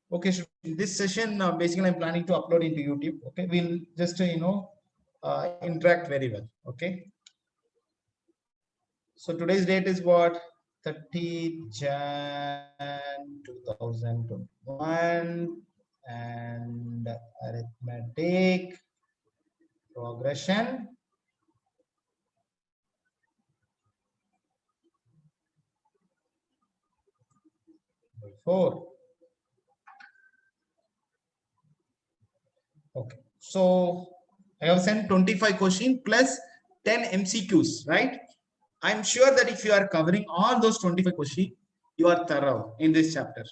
Okay, so this session basically I'm planning to upload into YouTube. Okay, we'll just interact very well. Okay, so today's date is what? 30 Jan 2021, and arithmetic progression. Four. Okay, so I have sent 25 questions plus 10 MCQs, right? I'm sure that if you are covering all those 25 questions, you are thorough in this chapter.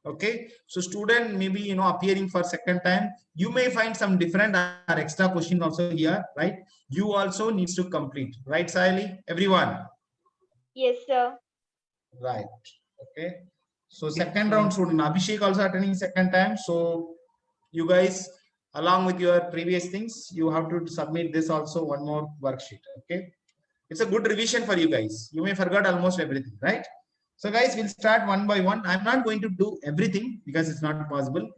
Okay, so student maybe appearing for second time, you may find some different or extra question also here, right? You also needs to complete, right, Sally? Everyone? Yes, sir. Right. Okay. So second round student Abhishek also attending second time. So you guys, along with your previous things, you have to submit this also one more worksheet. Okay. It's a good revision for you guys. You may forget almost everything, right? So guys, we'll start one by one. I'm not going to do everything because it's not possible.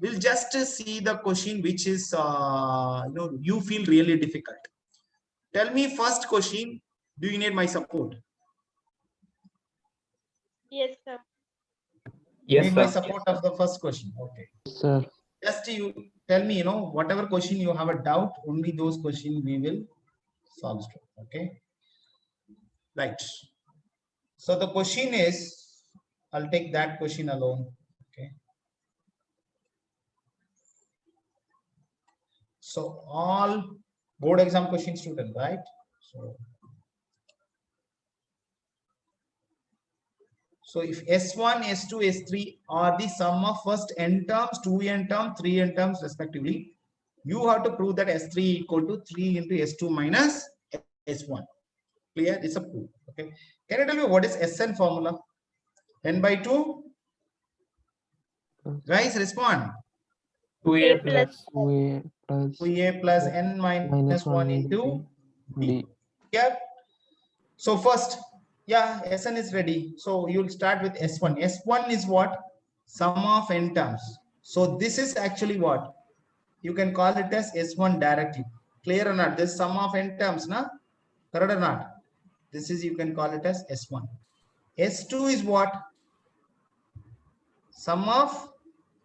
We'll just see the question which is you feel really difficult. Tell me first question. Do you need my support? Yes, sir. Yes, Need my sir. support of the first question. Okay. Sir. Just you tell me, whatever question you have a doubt, only those questions we will solve. Okay. Right. So the question is, I'll take that question alone. Okay. So all board exam question student, right? So if S1, S2, S3 are the sum of first n terms, 2n terms, 3n terms respectively, you have to prove that S3 equal to 3 into S2 minus S1. Clear? It's a proof. Okay. Can you tell me what is Sn formula? N by 2? Guys, respond. 2a plus 2a plus n minus 1 into d. Yeah. So first, yeah, Sn is ready. So you'll start with S1. S1 is what? Sum of n terms. So this is actually what? You can call it as S1 directly. Clear or not? This sum of n terms, na? Correct or not? This is, you can call it as S1. S2 is what? Sum of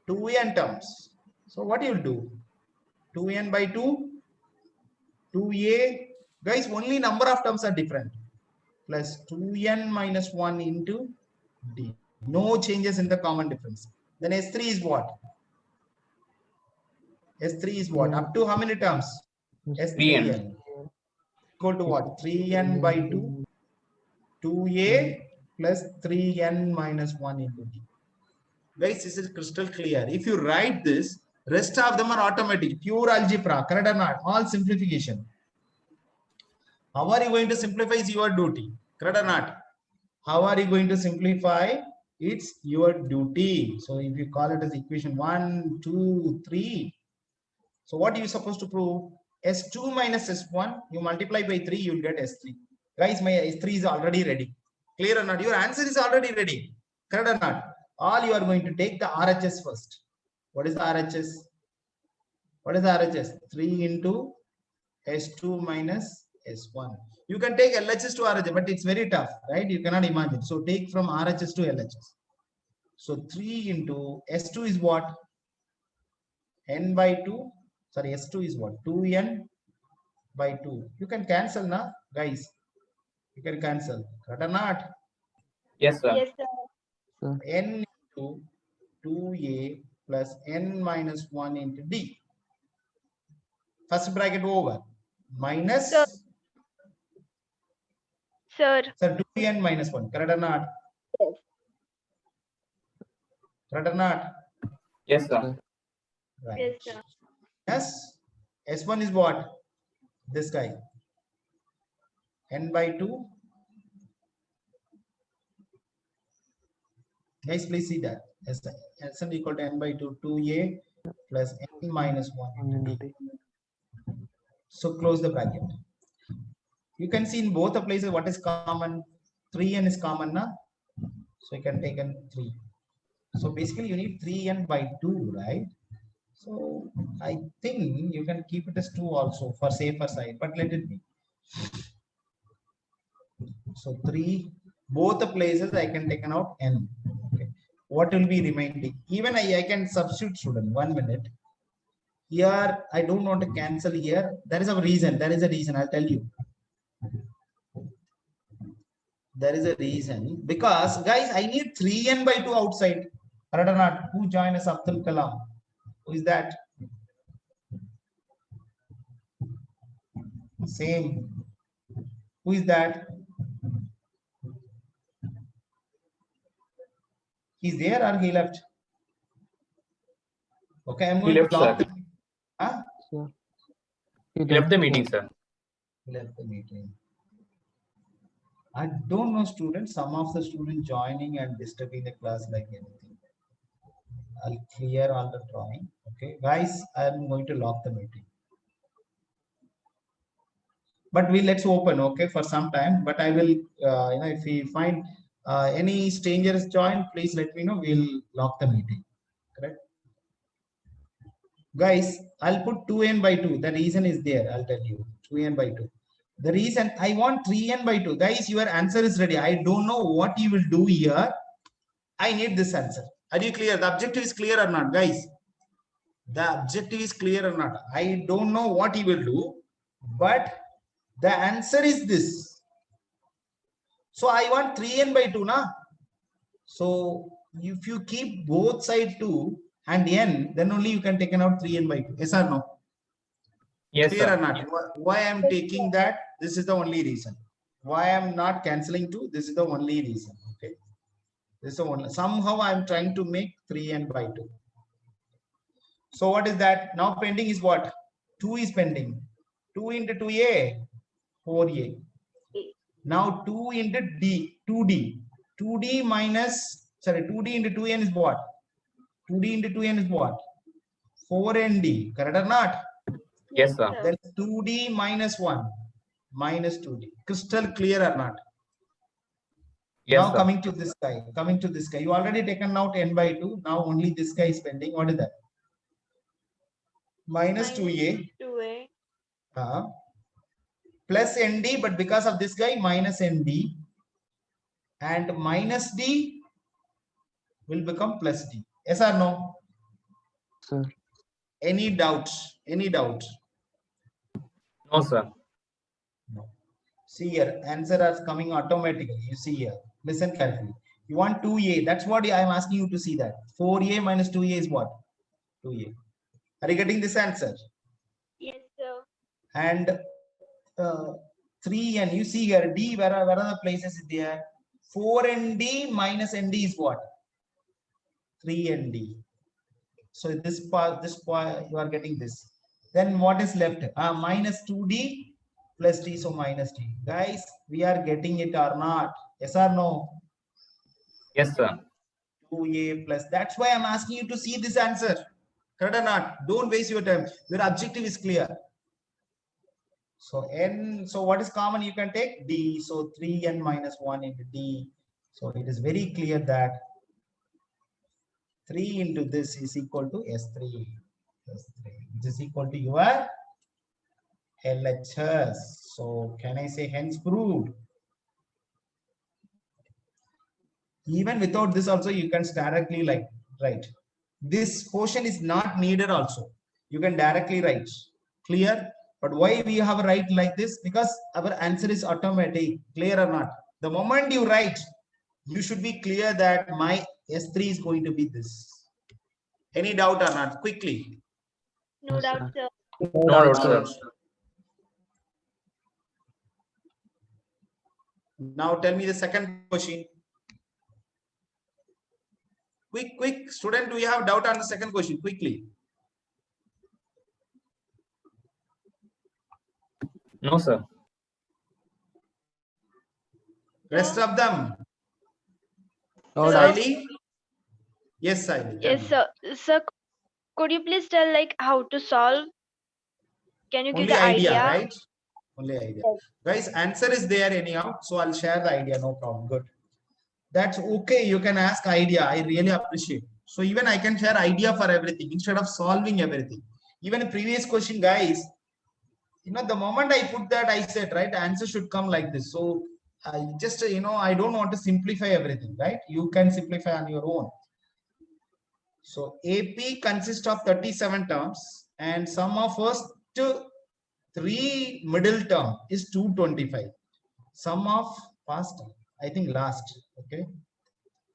2n terms. So what you'll do? 2n by 2, 2a. Guys, only number of terms are different. Plus 2n minus 1 into d. No changes in the common difference. Then S3 is what? S3 is what? Up to how many terms? S3n. Equal to what? 3n by 2, 2a plus 3n minus 1 into d. Guys, this is crystal clear. If you write this, rest of them are automatic, pure algebra, correct or not? All simplification. How are you going to simplify is your duty, correct or not? How are you going to simplify? It's your duty. So if you call it as equation 1, 2, 3. So what are you supposed to prove? S2 minus S1, you multiply by 3, you'll get S3. Guys, my S3 is already ready. Clear or not? Your answer is already ready. Correct or not? All you are going to take the RHS first. What is the RHS? What is the RHS? 3 into S2 minus S1. You can take LHS to RHS, but it's very tough, right? You cannot imagine. So take from RHS to LHS. So 3 into S2 is what? N by 2. Sorry, S2 is what? 2n by 2. You can cancel, na, guys. You can cancel. Correct or not? Yes, sir. Yes, sir. N into 2a plus n minus 1 into d. First bracket over. Minus. Sir. Sir, 2n minus 1. Correct or not? Yes. Correct or not? Yes, sir. Right. Yes, sir. Yes. S1 is what? This guy. N by 2. Guys, please see that. Sn equal to n by 2, 2a plus n minus 1 into d. So close the bracket. You can see in both the places what is common. 3n is common, na? So you can take n 3. So basically you need 3n by 2, right? So I think you can keep it as 2 also for safer side, but let it be. So 3, both the places I can take out n. Okay. What will be remaining? Even I can substitute, student. 1 minute. Here I don't want to cancel here. There is a reason. There is a reason. I'll tell you. There is a reason because guys, I need 3n by 2 outside. Right or not? Who joined us? Abdul Kalam. Who is that? Same. Who is that? He's there or he left? Okay, I'm going left, to lock sir. the. Huh? Sir. He left the meeting, sir. Left the meeting. I don't know, students. Some of the students joining and disturbing the class like anything. I'll clear all the drawing. Okay, guys, I'm going to lock the meeting. But let's open, okay, for some time. But I will, if we find any strangers join, please let me know. We'll lock the meeting. Correct, guys. I'll put 2n by 2. The reason is there. I'll tell you 2n by 2. The reason I want 3n by 2. Guys, your answer is ready. I don't know what you will do here. I need this answer. Are you clear? The objective is clear or not, guys? The objective is clear or not? I don't know what he will do, but the answer is this. So I want 3n by 2, na? So if you keep both side 2 and n, then only you can take out 3n by 2. Yes or no? Yes, Clear sir. or not? Why I'm taking that? This is the only reason. Why I'm not canceling 2? This is the only reason. Okay. This is the only. Somehow I'm trying to make 3n by 2. So what is that? Now pending is what? 2 is pending. 2 into 2a, 4a. Now 2 into d, 2d. 2d minus, sorry, 2d into 2n is what? 2d into 2n is what? 4nd. Correct or not? Yes, sir. Then 2d minus 1 minus 2d. Crystal clear or not? Yes, Now sir. coming to this guy. Coming to this guy. You already taken out n by 2. Now only this guy is pending. What is that? Minus 2a. 2a. Plus nd, but because of this guy, minus nd. And minus d will become plus d. Yes or no? Sir. Any doubt? Any doubt? No, sir. No. See here, answer is coming automatically. You see here. Listen carefully. You want 2a. That's what I am asking you to see that. 4a minus 2a is what? 2a. Are you getting this answer? Yes, sir. And 3n. You see here, d, where are the places there? 4nd minus nd is what? 3nd. So this part, you are getting this. Then what is left? Minus 2d plus d, so minus d. Guys, we are getting it or not? Yes or no? Yes, sir. 2a plus. That's why I'm asking you to see this answer. Correct or not? Don't waste your time. Your objective is clear. So n, so what is common? You can take d. So 3n minus 1 into d. So it is very clear that 3 into this is equal to S3. S3. This is equal to your LHS. So can I say hence proved? Even without this also, you can directly like write. This portion is not needed also. You can directly write. Clear? But why we have a write like this? Because our answer is automatic. Clear or not? The moment you write, you should be clear that my S3 is going to be this. Any doubt or not? Quickly. No doubt, sir. No doubt, sir. Now tell me the second question. Quick, student, do you have doubt on the second question? Quickly. No, sir. Rest of them. No Saili? Yes, Saili. Yes, sir. Sir, could you please tell like how to solve? Can you give Only the idea, idea? right? Only idea. Guys, answer is there anyhow. So I'll share the idea. No problem. Good. that's okay. You can ask idea. I really appreciate. So even I can share idea for everything instead of solving everything. Even a previous question, guys, the moment I put that, I said, right, the answer should come like this. So I just, I don't want to simplify everything, right? You can simplify on your own. So AP consists of 37 terms and sum of first 3 middle term is 225. Sum of past, I think last, okay.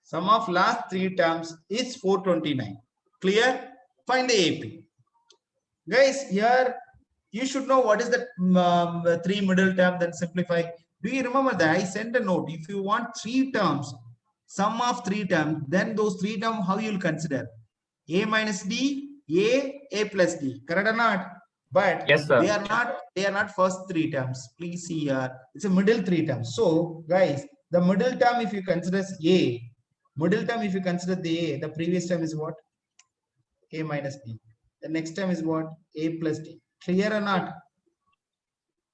Sum of last 3 terms is 429. Clear? Find the AP. Guys, here you should know what is the 3 middle term, then simplify. Do you remember that I sent a note? If you want 3 terms, sum of 3 terms, then those 3 terms, how you will consider? A minus D, A plus D. Correct or not? But Yes, sir. they are not first 3 terms. Please see here. It's a middle 3 terms. So guys, the middle term, if you consider A, middle term, if you consider the A, the previous term is what? A minus D. The next term is what? A plus D. Clear or not?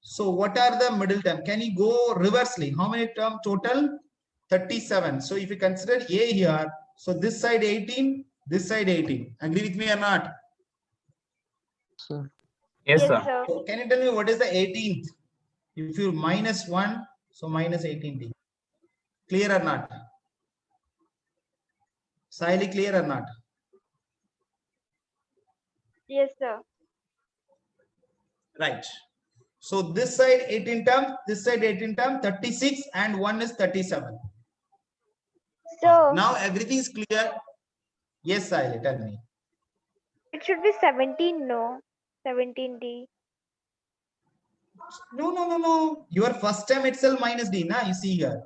So what are the middle term? Can you go reversely? How many term total? 37. So if you consider A here, so this side 18, this side 18. Agree with me or not? Sir. Yes, Yes, sir. sir. So can you tell me what is the 18th? If you minus 1, so minus 18D. Clear or not? Siley, clear or not? Yes, sir. Right. So this side 18 term, this side 18 term, 36 and 1 is 37. So Now everything is clear. Yes, Siley, tell me. it should be 17, no? 17D. No. Your first term itself minus D, na? You see here.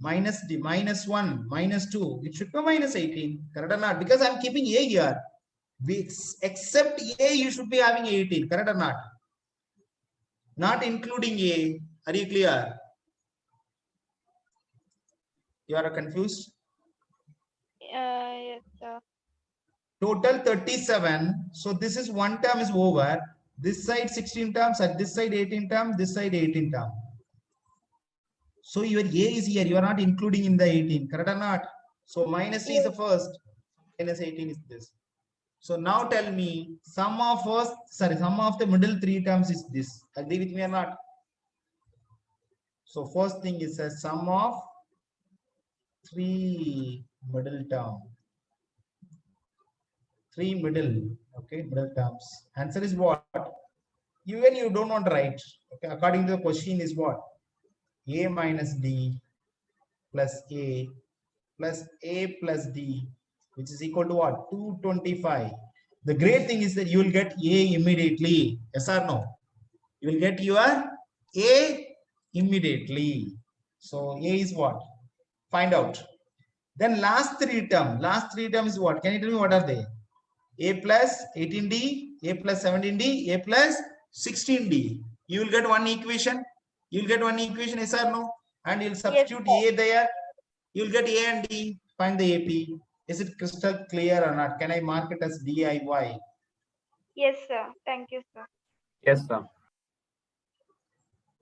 Minus D, minus 1, minus 2. It should be minus 18. Correct or not? Because I'm keeping A here. Except A, you should be having 18. Correct or not? Not including A. Are you clear? You are confused? Yes, sir. Total 37. So this is one term is over. This side 16 terms, at this side 18 term, this side 18 term. So your A is here. You are not including in the 18. Correct or not? So minus D is the first. Minus 18 is this. So now tell me, sum of the middle 3 terms is this. Agree with me or not? So first thing is a sum of 3 middle term. 3 middle, okay, middle terms. Answer is what? Even you don't want to write. Okay, according to the question is what? A minus D plus A plus D, which is equal to what? 225. The great thing is that you will get A immediately. Yes or no? You will get your A immediately. So A is what? Find out. Then last three term is what? Can you tell me what are they? A plus 18D, A plus 17D, A plus 16D. You will get one equation. You will get one equation, yes or no? And you'll substitute A there. You'll get A and D. Find the AP. Is it crystal clear or not? Can I mark it as DIY? Yes, sir. Thank you, sir. Yes, sir.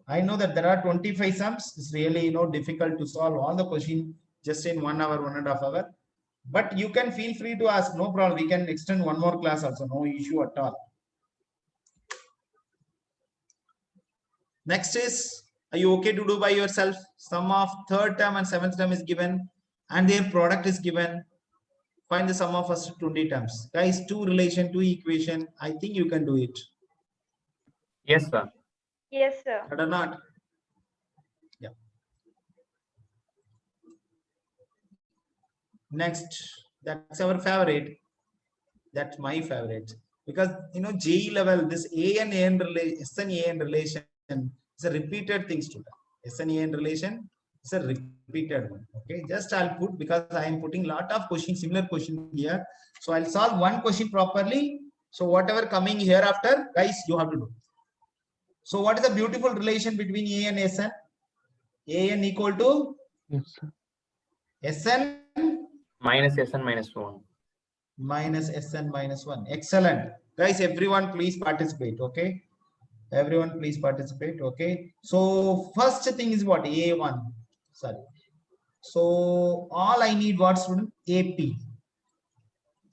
I know that there are 25 sums. It's really difficult to solve all the question just in 1 hour, 1.5 hours. But you can feel free to ask. No problem. We can extend one more class also. No issue at all. Next is, are you okay to do by yourself? Sum of third term and seventh term is given and their product is given. Find the sum of first 20 terms. Guys, 2 relation, 2 equation. I think you can do it. Yes, sir. Yes, sir. Or not? Yeah. Next, that's our favorite. That's my favorite. Because JE level, this A and AN relation, S and AN relation is a repeated thing, student. S and AN relation is a repeated one. Okay, just I'll put, because I am putting lot of questions, similar question here. So I'll solve one question properly. So whatever coming hereafter, guys, you have to do. So what is the beautiful relation between A and SN? AN equal to Yes, sir. SN Minus S and minus 1. minus SN minus 1. Excellent. Guys, everyone please participate. Okay. Everyone please participate. Okay. So first thing is what? A1. Sorry. So all I need what, student? AP.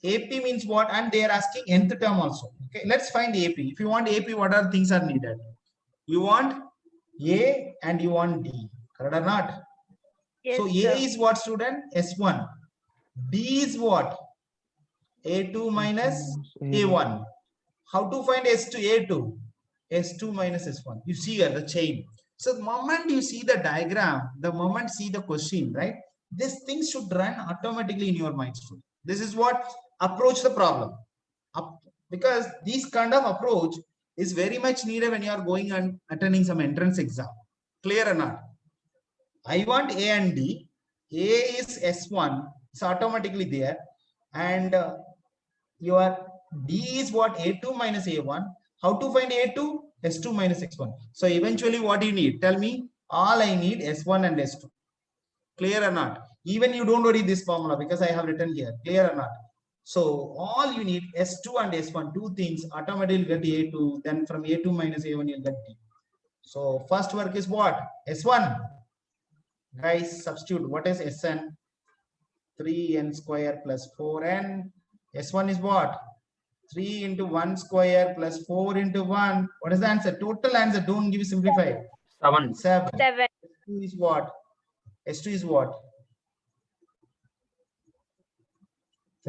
AP means what? And they are asking nth term also. Okay, let's find AP. If you want AP, what are things are needed? You want A and you want D, correct or not? Yes, So A sir. is what, student? S1. D is what? A2 minus A1. How to find S2, A2? S2 minus S1. You see here the chain. So the moment you see the diagram, the moment see the question, right? This thing should run automatically in your mind. Student. This is what approach the problem. Because this kind of approach is very much needed when you are going and attending some entrance exam. Clear or not? I want A and D. A is S1. It's automatically there. And your D is what? A2 minus A1. How to find A2? S2 minus X1. So eventually what do you need? Tell me. All I need S1 and S2. Clear or not? Even you don't worry this formula because I have written here. Clear or not? So all you need S2 and S1, two things, automatically get A2. Then from A2 minus A1, you'll get D. So first work is what? S1. Guys, substitute. What is Sn? 3n square plus 4n. S1 is what? 3 into 1 square plus 4 into 1. What is the answer? Total answer. Don't give simplify. 7. 7. 7. S2 is what? S2 is what?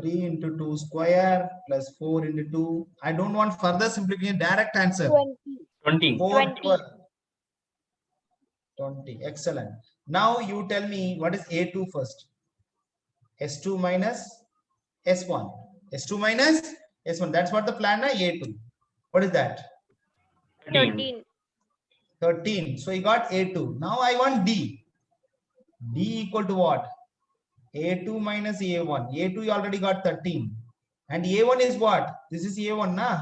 3 into 2 square plus 4 into 2. I don't want further simplification. Direct answer. 20. 20. 4 20. 12. 20. Excellent. Now you tell me what is A2 first. S2 minus S1. S2 minus S1. That's what the plan is. A2. What is that? 13. 13. So you got A2. Now I want D. D equal to what? A2 minus A1. A2 you already got 13. And A1 is what? This is A1, na?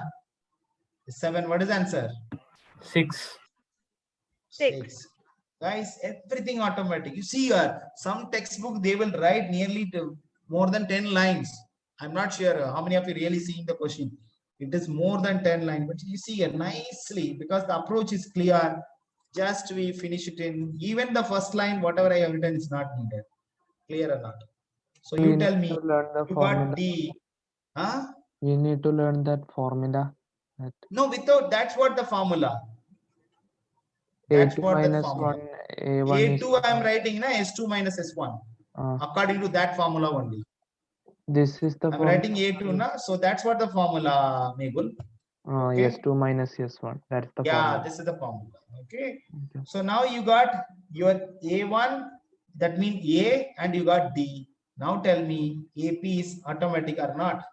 7. What is the answer? 6. 6. Guys, everything automatic. You see here, some textbook, they will write nearly to more than 10 lines. I'm not sure how many of you really seeing the question. It is more than 10 lines, but you see here nicely because the approach is clear. Just we finish it in, even the first line, whatever I have written is not needed. Clear or not? So We you tell need me, to learn the you formula. got D. Huh? We need to learn that formula. That No, without, that's what the formula. That's A2 what the minus formula. 1, A1 is A2 I am writing na S2 minus S1. According to that formula only. this is the I'm formula. writing A2 na, so that's what the formula, Megul. Okay. S2 minus S1. That's the Yeah, formula. this is the formula. Okay. Okay. So now you got your A1, that means A, and you got D. Now tell me, AP is automatic or not?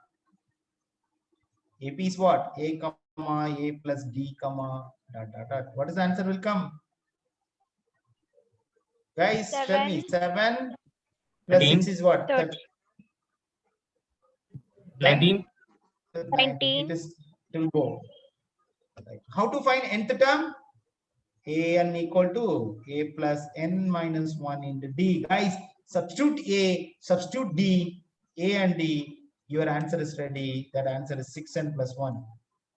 AP is what? A comma A plus D comma dot dot dot. What is the answer will come? Guys, tell me. 7 plus 13. 6 is what? 30. 19. 19. It is, it will go. How to find nth term? An equal to A plus n minus 1 into D. Guys, substitute A, substitute D, A and D. Your answer is ready. That answer is 6n plus 1.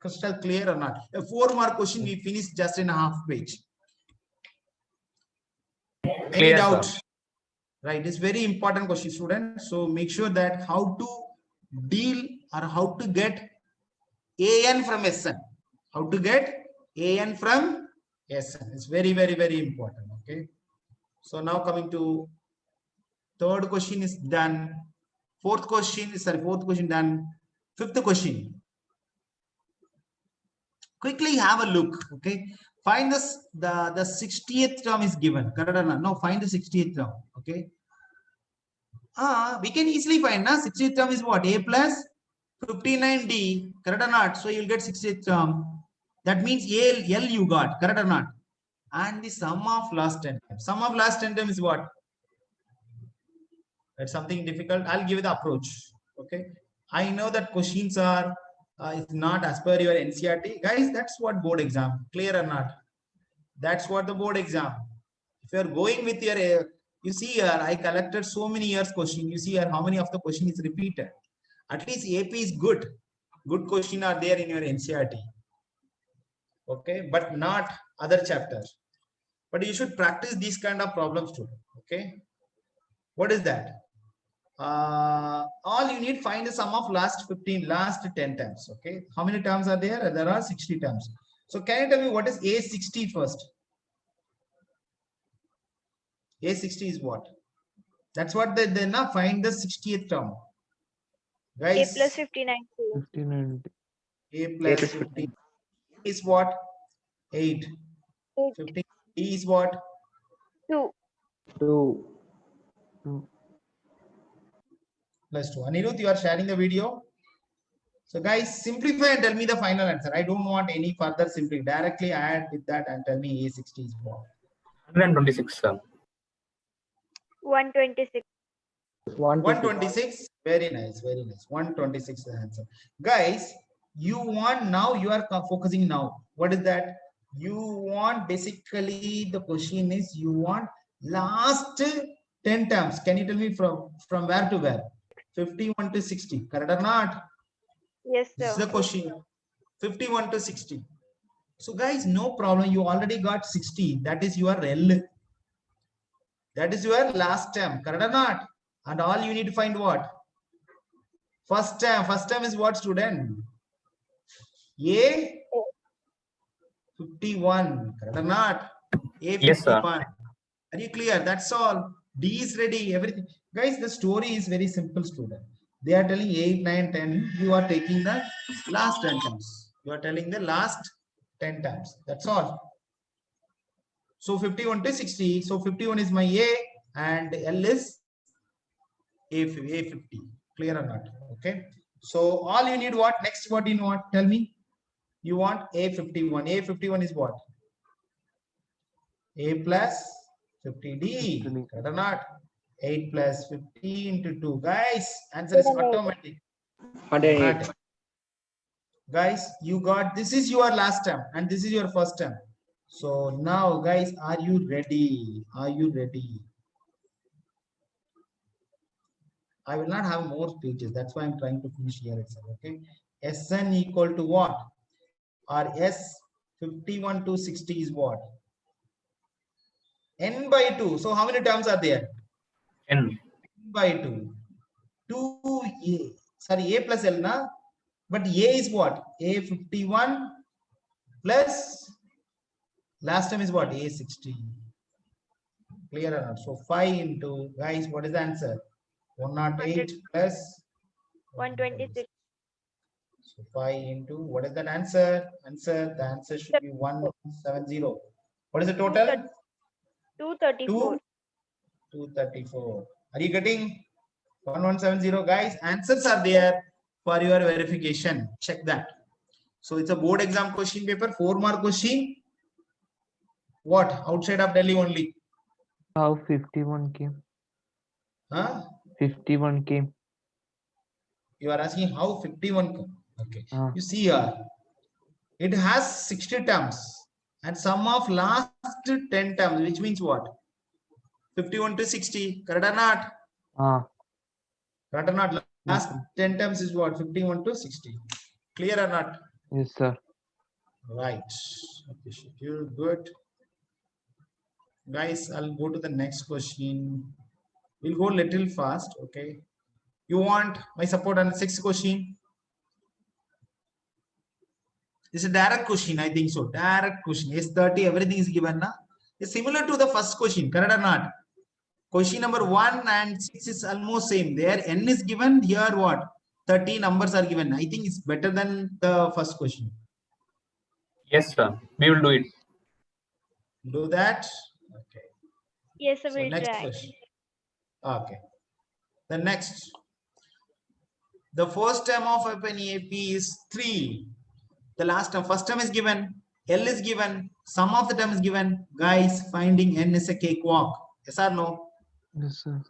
Crystal clear or not? A 4 mark question we finished just in a half page. Any Clear, doubt? sir. Right, it's very important question, student. So make sure that how to deal or how to get an from Sn. How to get an from Sn. It's very, very, very important. Okay. So now coming to third question is done. Fourth question done. Fifth question. Quickly have a look. Okay. Find this, the 60th term is given. Correct or not? No, find the 60th term. Okay. We can easily find now 60th term is what? A plus 59D. Correct or not? So you'll get 60th term. That means L you got. Correct or not? And the sum of last 10 terms. Sum of last 10 terms is what? That's something difficult. I'll give you the approach. Okay. I know that questions are it's not as per your NCERT. Guys, that's what board exam. Clear or not? That's what the board exam. If you're going with your, you see here, I collected so many years question. You see here how many of the question is repeated. At least AP is good. Good question are there in your NCERT. Okay, but not other chapters. But you should practice these kind of problems too. Okay. What is that? All you need find the sum of last 10 terms. Okay, how many terms are there? There are 60 terms. So can you tell me what is A60 first? A60 is what? That's what they now find the 60th term. A Guys, plus 59. 59. A plus 50 is what? 8. 8. 15 D is what? 2. 2. Plus 2. Anirudh, you are sharing the video. So guys, simplify and tell me the final answer. I don't want any further simplify. Directly add with that and tell me A60 is what? 126, sir. 126. 126. Very nice, very nice. 126 is the answer. Guys, you want now, you are focusing now. What is that? You want basically the question is you want last 10 terms. Can you tell me from where to where? 51 to 60. Correct or not? Yes, This is sir. the question. 51 to 60. So guys, no problem. You already got 60. That is your L. That is your last term. Correct or not? And all you need to find what? First term. First term is what, student? A 51. Correct or not? A 51. Yes, sir. Are you clear? That's all. D is ready. Everything. Guys, the story is very simple, student. They are telling 8, 9, 10. You are taking the last 10 terms. You are telling the last 10 terms. That's all. So 51 to 60. So 51 is my A and L is A50. Clear or not? Okay. So all you need what? Next what you want? Tell me. You want A51. A51 is what? A plus 50D. Correct or not? 8 plus 50 into 2. Guys, answer is automatic. 108. Guys, you got, this is your last term and this is your first term. So now guys, are you ready? Are you ready? I will not have more pages. That's why I'm trying to finish here itself. Okay. Sn equal to what? Or S51 to 60 is what? N by 2. So how many terms are there? N. By 2. 2A. Sorry, A plus L na? But A is what? A51 plus last time is what? A60. Clear or not? So 5 into, guys, what is the answer? 108 plus 126. So 5 into, what is that answer? The answer should be 170. What is the total? 234. 234. Are you getting 1170? Guys, answers are there for your verification. Check that. So it's a board exam question paper, 4-mark question. What? Outside of Delhi only. How 51 came? Huh? 51 came. You are asking how 51 come. Okay. Ah. You see here, it has 60 terms and sum of last 10 terms, which means what? 51 to 60. Correct or not? Ah. Correct or not? Last Okay. 10 terms is what? 51 to 60. Clear or not? Yes, sir. Right. Okay, you're good. Guys, I'll go to the next question. We'll go little fast. Okay. You want my support on the 6th question? It's a direct question, I think so. Direct question. S30, everything is given. Na? It's similar to the first question, correct or not? Question number 1 and 6 is almost same. There N is given. Here what? 30 numbers are given. I think it's better than the first question. Yes, sir. We will do it. Do that. Okay. Yes, sir, So we'll next try. question. Okay. The next. The first term of FNEAP is 3. The last term, first term is given. L is given. Sum of the term is given. Guys, finding N is a cakewalk. Yes or no? Yes, sir.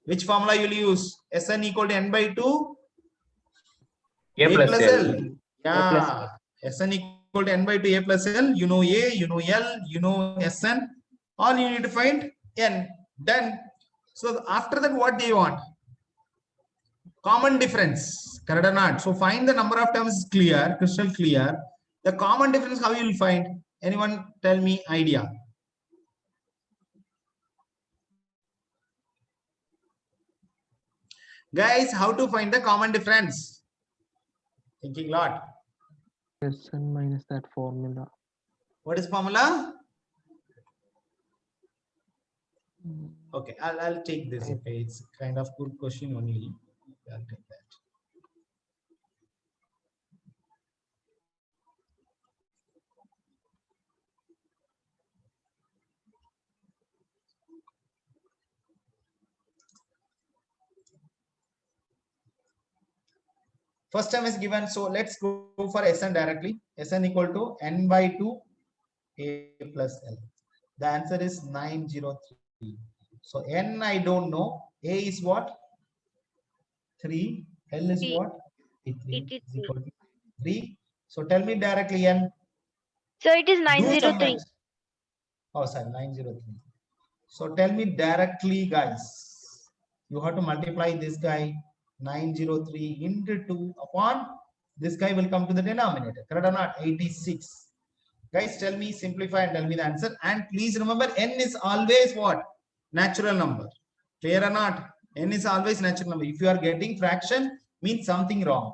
Which formula you will use? Sn equal to N by 2? A plus L. Yeah. Sn equal to N by 2, A plus L. You know A, you know L, you know Sn. All you need to find N. Done. So after that, what do you want? Common difference. Correct or not? So find the number of terms clear, crystal clear. The common difference, how you will find? Anyone tell me idea? Guys, how to find the common difference? Thinking lot. Sn minus that formula. What is formula? Mm, Okay, I'll take this. Okay, it's kind of good question only. I'll take that. First term is given, so let's go for Sn directly. Sn equal to n by 2 a plus l. The answer is 903. So n I don't know. A is what? 3. L is Three. what? 83 is 83. equal to 3. So tell me directly n. So it is Do 903. some maths. Oh, sorry, 903. So tell me directly, guys. You have to multiply this guy 903 into 2 upon this guy will come to the denominator. Correct or not? 86. Guys, tell me, simplify and tell me the answer. And please remember, n is always what? Natural number. Clear or not? N is always natural number. If you are getting fraction, means something wrong.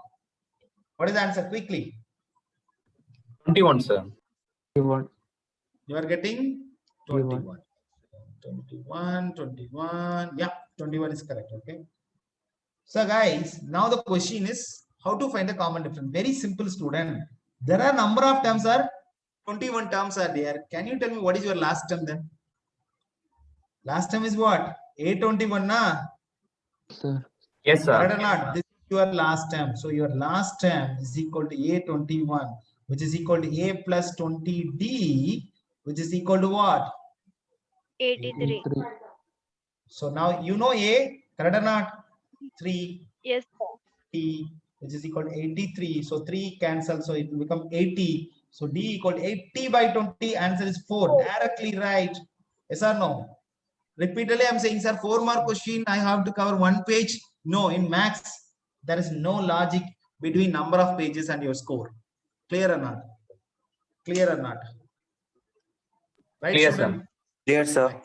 What is the answer? Quickly. 21, sir. 21. You are getting 21. 21. 21. Yeah, 21 is correct. Okay. So guys, now the question is how to find the common difference. Very simple, student. There are number of terms are 21 terms are there. Can you tell me what is your last term then? Last term is what? A21 na? Sir. Yes, Correct or sir. not? This is your last term. So your last term is equal to A21, which is equal to A plus 20D, which is equal to what? 83. 3. So now you know A, correct or not? 3 Yes, sir. T, which is equal to 83. So 3 cancel, so it will become 80. So D equal to 80 by 20. Answer is 4. Directly right. Yes or no? Repeatedly I'm saying, sir, 4 more question. I have to cover 1 page. No, in maths, there is no logic between number of pages and your score. Clear or not? Clear or not? Right, Clear, student? sir. Clear, sir.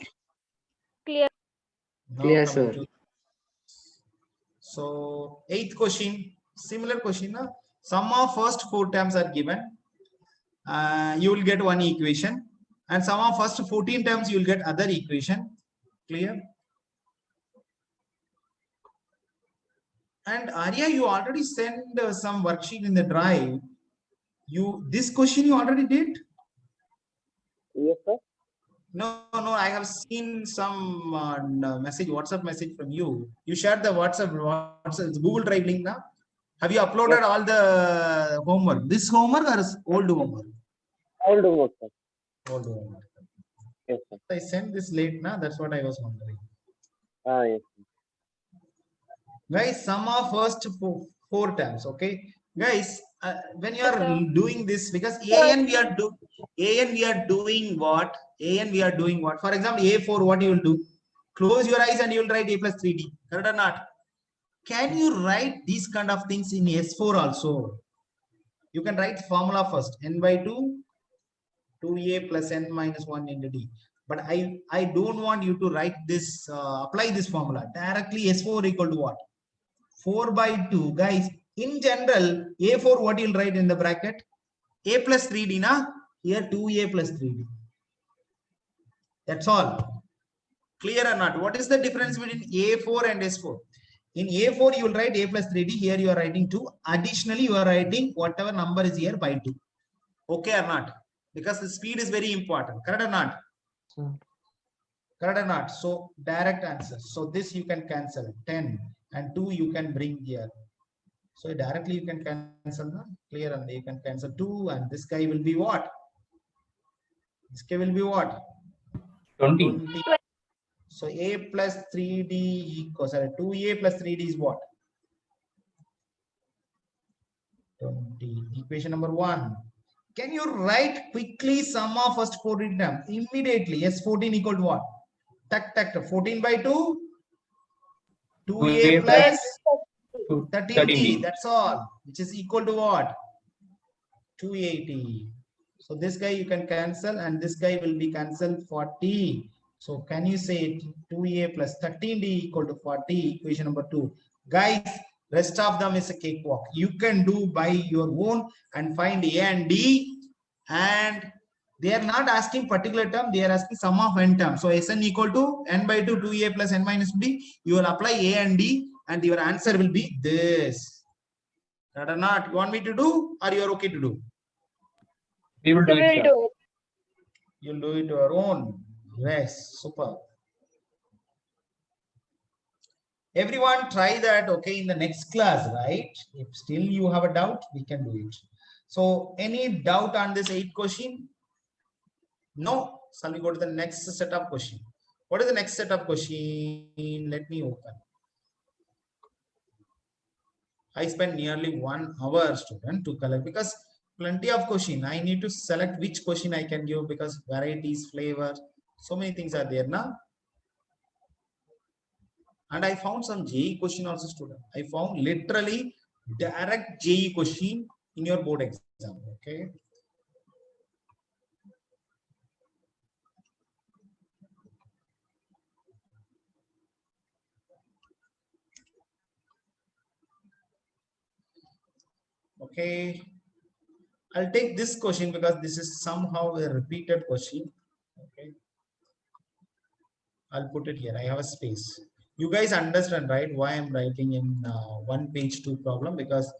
Clear. Now Clear, coming sir. to- So 8th question, similar question. Na? Sum of first 4 terms are given. You will get one equation. And sum of first 14 terms you will get other equation. Clear? And Arya, you already sent some worksheet in the drive. This question you already did? Yes, sir. No, I have seen some message, WhatsApp message from you. You shared the WhatsApp Google Drive link now. Have you uploaded all the homework? This homework or old homework? Old homework, sir. Old homework. Yes, sir. I sent this late now. That's what I was wondering. Yes. Guys, sum of first 4 terms. Okay, guys, when you are Okay. doing this, because AN we are doing what? AN we are doing what? For example, A4, what you will do? Close your eyes and you will write A plus 3D. Correct or not? Can you write these kind of things in S4 also? You can write formula first. N by 2, 2A plus N minus 1 into D. But I don't want you to write this, apply this formula. Directly S4 equal to what? 4 by 2. Guys, in general, A4, what you'll write in the bracket? A plus 3D, na? Here 2A plus 3D. That's all. Clear or not? What is the difference between A4 and S4? In A4, you will write A plus 3D. Here you are writing 2. Additionally, you are writing whatever number is here by 2. Okay or not? Because the speed is very important. Correct or not? Sir. Correct or not? So direct answer. So this you can cancel 10 and 2 you can bring here. So directly you can cancel the clear and you can cancel 2 and this guy will be what? This guy will be what? 20. So A plus 3D equals 2A plus 3D is what? 20. Equation number 1. Can you write quickly sum of first 14 terms? Immediately. Yes, 14 equal to what? Tak, 14 by 2. 2A plus 13D. That's all. Which is equal to what? 280. So this guy you can cancel and this guy will be cancelled 40. So can you say 2A plus 13D equal to 40? Equation number 2. Guys, rest of them is a cakewalk. You can do by your own and find A and D, and they are not asking particular term, they are asking sum of n terms. So Sn equal to n by 2, 2a plus n minus b. You will apply A and D and your answer will be this. That or not? You want me to do or you are okay to do? We will do So it, we'll sir. do it. You'll do it your own. Yes, super. Everyone try that, okay, in the next class, right? If still you have a doubt, we can do it. So any doubt on this 8 question? No. Shall we go to the next set of question? What is the next set of question? Let me open. I spent nearly 1 hour, student, to collect because plenty of question. I need to select which question I can give because varieties, flavor, so many things are there now. And I found some JE question also, student. I found literally direct JE question in your board exam. Okay. Okay. I'll take this question because this is somehow a repeated question. Okay. I'll put it here. I have a space. You guys understand, right? Why I'm writing in 1 page 2 problem, because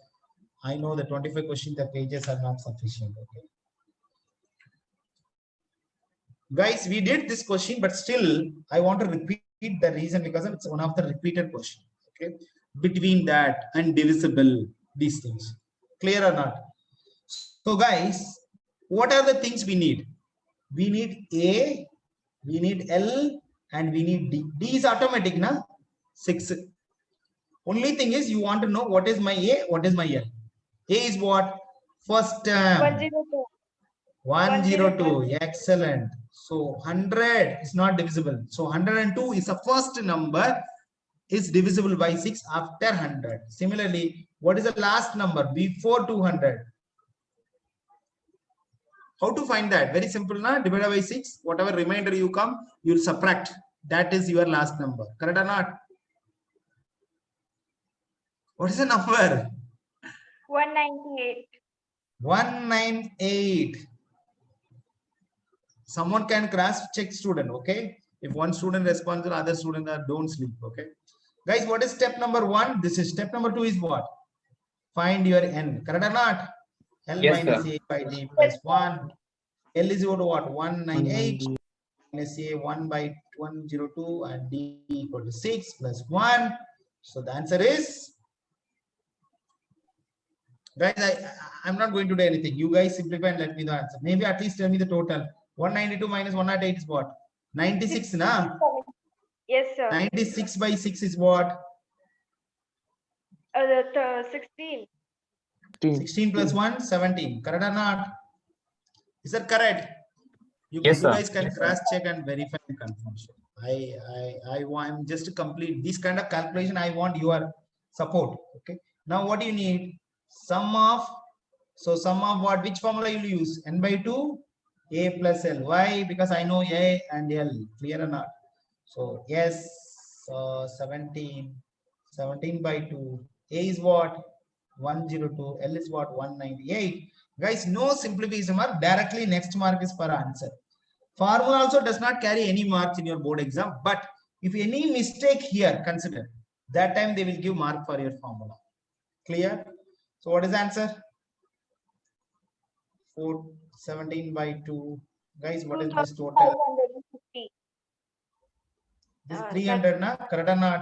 I know the 25 questions, the pages are not sufficient. Okay. Guys, we did this question, but still I want to repeat the reason because it's one of the repeated question. Okay. Between that and divisible, these things. Clear or not? So guys, what are the things we need? We need A, we need L, and we need D. D is automatic, na? 6. Only thing is you want to know what is my A, what is my L. A is what? First term. 102. 102. Excellent. So 100 is not divisible. So 102 is the first number, is divisible by 6 after 100. Similarly, what is the last number before 200? How to find that? Very simple, na? Divided by 6. Whatever remainder you come, you'll subtract. That is your last number. Correct or not? What is the number? 198. 198. Someone can cross check, student. Okay. If one student responds, other student don't sleep. Okay. Guys, what is step number 1? This is step number 2 is what? Find your n. Correct or not? L Yes, minus sir. A by D plus 1. L is equal to what? 198 minus A 1 by 102 and D equal to 6 plus 1. So the answer is, guys, I'm not going to do anything. You guys simplify and let me know the answer. Maybe at least tell me the total. 192 minus 108 is what? 96, na? Yes, sir. 96 by 6 is what? 16. 16 plus 1, 17. Correct or not? Is that correct? You, Yes, you sir. guys can cross check and verify and confirm. I want just to complete this kind of calculation. I want your support. Okay. Now what do you need? Sum of, so sum of what? Which formula you will use? N by 2, A plus L. Why? Because I know A and L. Clear or not? So yes, 17 by 2. A is what? 102. L is what? 198. Guys, no simplification mark. Directly next mark is per answer. Formula also does not carry any marks in your board exam. But if any mistake here, consider. That time they will give mark for your formula. Clear? So what is the answer? 17 by 2. Guys, what is this total? 2550. This 300, na? Correct or not?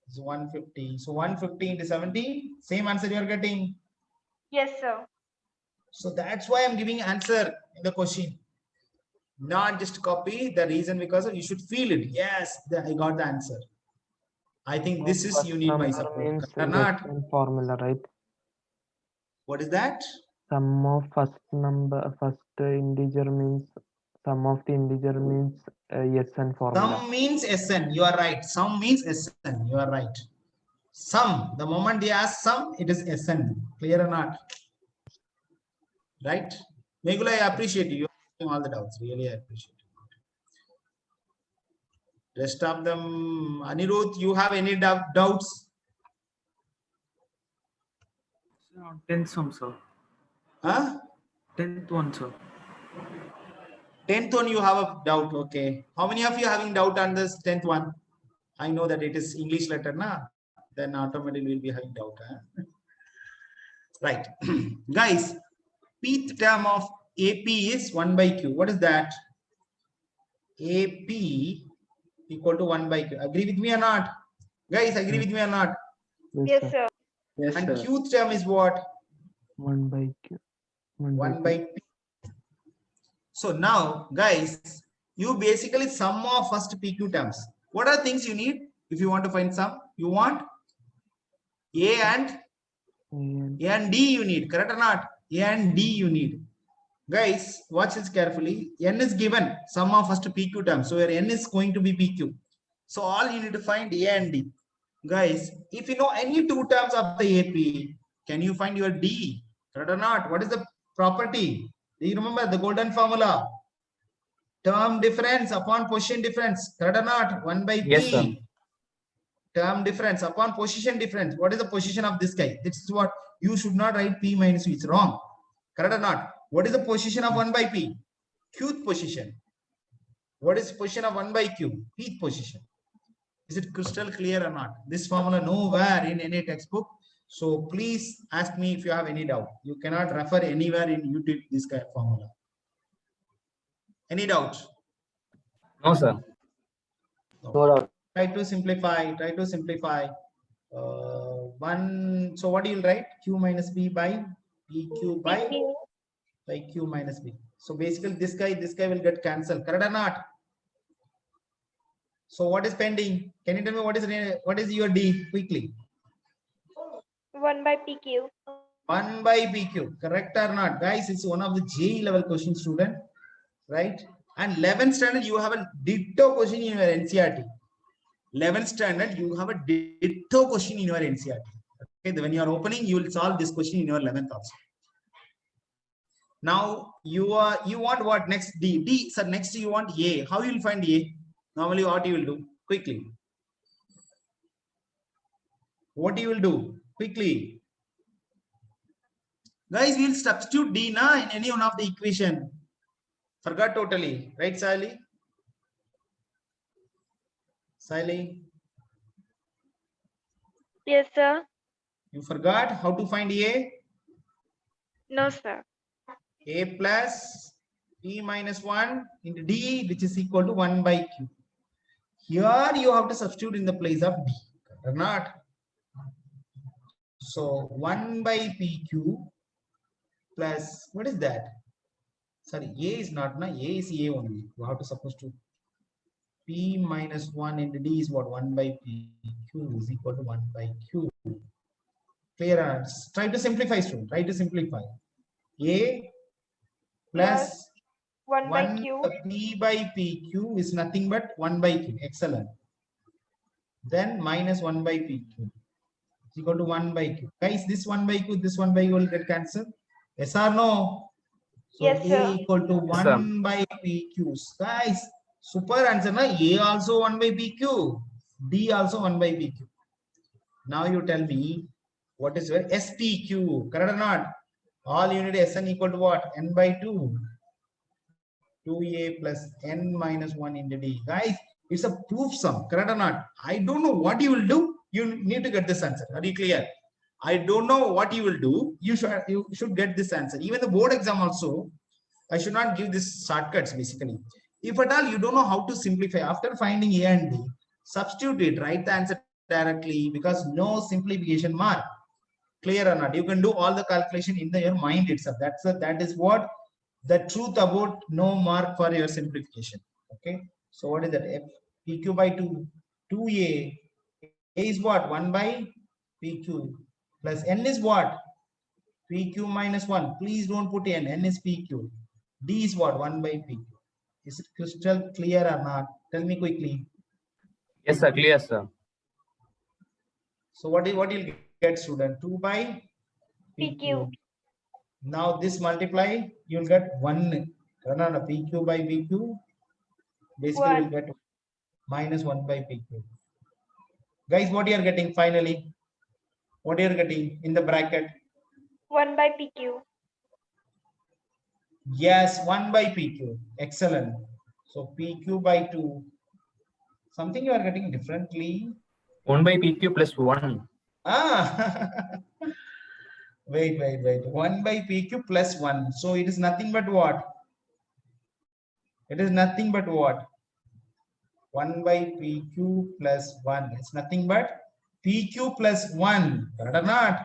It's 150. So 150 into 17, same answer you are getting. Yes, sir. So that's why I'm giving answer in the question. Not just copy the reason, because you should feel it. Yes, I got the answer. I think this is, you need my support. Means Correct or not? SN formula, right? What is that? Sum of first integer means sum of the integer means SN formula. Sum means SN. You are right. Sum means SN. You are right. Sum. The moment they ask sum, it is SN. Clear or not? Right? Megula, I appreciate you. You're answering all the doubts. Really, I appreciate it. Rest of them, Anirudh, you have any doubts? 10th one, sir. Huh? 10th one, sir. 10th one you have a doubt. Okay. How many of you having doubt on this 10th one? I know that it is English letter, na? Then automatically will be having doubt. Huh? Right. Guys, pth term of AP is 1 by Q. What is that? AP equal to 1 by Q. Agree with me or not? Guys, agree with me or not? Yes, sir. Yes, And sir. Qth term is what? 1 by Q. 1 by P. So now, guys, you basically sum of first PQ terms. What are things you need if you want to find sum? You want A and D you need, correct or not? A and D you need. Guys, watch this carefully. N is given, sum of first PQ terms. So your N is going to be PQ. So all you need to find A and D. Guys, if you know any two terms of the AP, can you find your D? Correct or not? What is the property? Do you remember the golden formula? Term difference upon position difference. Correct or not? 1 by P. Yes, sir. Term difference upon position difference. What is the position of this guy? This is what you should not write P minus Q. It's wrong. Correct or not? What is the position of 1 by P? Qth position. What is position of 1 by Q? Pth position. Is it crystal clear or not? This formula nowhere in any textbook. So please ask me if you have any doubt. You cannot refer anywhere in YouTube this kind of formula. Any doubt? No, sir. No doubt. Try to simplify. Try to simplify. One. So what do you write? Q minus B by PQ by Q minus B. So basically, this guy will get cancelled. Correct or not? So what is pending? Can you tell me what is your D quickly? 1 by PQ. 1 by PQ. Correct or not, guys? It's one of the JEE level question, student, right? And 11th standard, you have a ditto question in your NCRT. 11th standard, you have a ditto question in your NCRT. Okay, when you are opening, you will solve this question in your 11th also. Now you want what next? D. Sir, next you want A. How you will find A? Normally, what you will do quickly? What you will do quickly? Guys, we will substitute D na in any one of the equation. Forgot totally, right, Sally? Sally? Yes, sir. You forgot how to find A? No, sir. A plus P minus 1 into D, which is equal to 1 by Q. Here you have to substitute in the place of D, or not? So 1 by PQ plus, what is that? Sorry, A is not, na? A is A only. You have to supposed to P minus 1 into D is what? 1 by PQ is equal to 1 by Q. Clear? Try to simplify, student. Try to simplify. A plus 1 by Q. P by PQ is nothing but 1 by Q. Excellent. Then minus 1 by PQ is equal to 1 by Q. Guys, this 1 by Q, this 1 by Q will get cancelled. Yes or no? So Yes, A sir. equal to 1 by PQ. Guys, super answer. Na? A also 1 by PQ. D also 1 by PQ. Now you tell me what is your SPQ. Correct or not? All you need Sn equal to what? N by 2. 2A plus N minus 1 into D. Guys, it's a proof sum. Correct or not? I don't know what you will do. You need to get this answer. Are you clear? I don't know what you will do. You should get this answer. Even the board exam also, I should not give this shortcuts basically. If at all you don't know how to simplify, after finding A and D, substitute it, write the answer directly because no simplification mark. Clear or not? You can do all the calculation in your mind itself. That is what the truth about no mark for your simplification. Okay. So what is that? F PQ by 2, 2A. A is what? 1 by PQ plus N is what? PQ minus 1. Please don't put N. N is PQ. D is what? 1 by PQ. Is it crystal clear or not? Tell me quickly. Yes, sir. Clear, sir. So what you'll get, student? 2 by PQ. Now this multiply, you'll get 1. No, PQ by PQ. Basically, you'll get minus 1 by PQ. Guys, what you are getting finally? What you are getting in the bracket? 1 by PQ. Yes, 1 by PQ. Excellent. So PQ by 2. Something you are getting differently. 1 by PQ plus 1. Ah, wait. 1 by PQ plus 1. So it is nothing but what? It is nothing but what? 1 by PQ plus 1. It's nothing but PQ plus 1. Correct or not?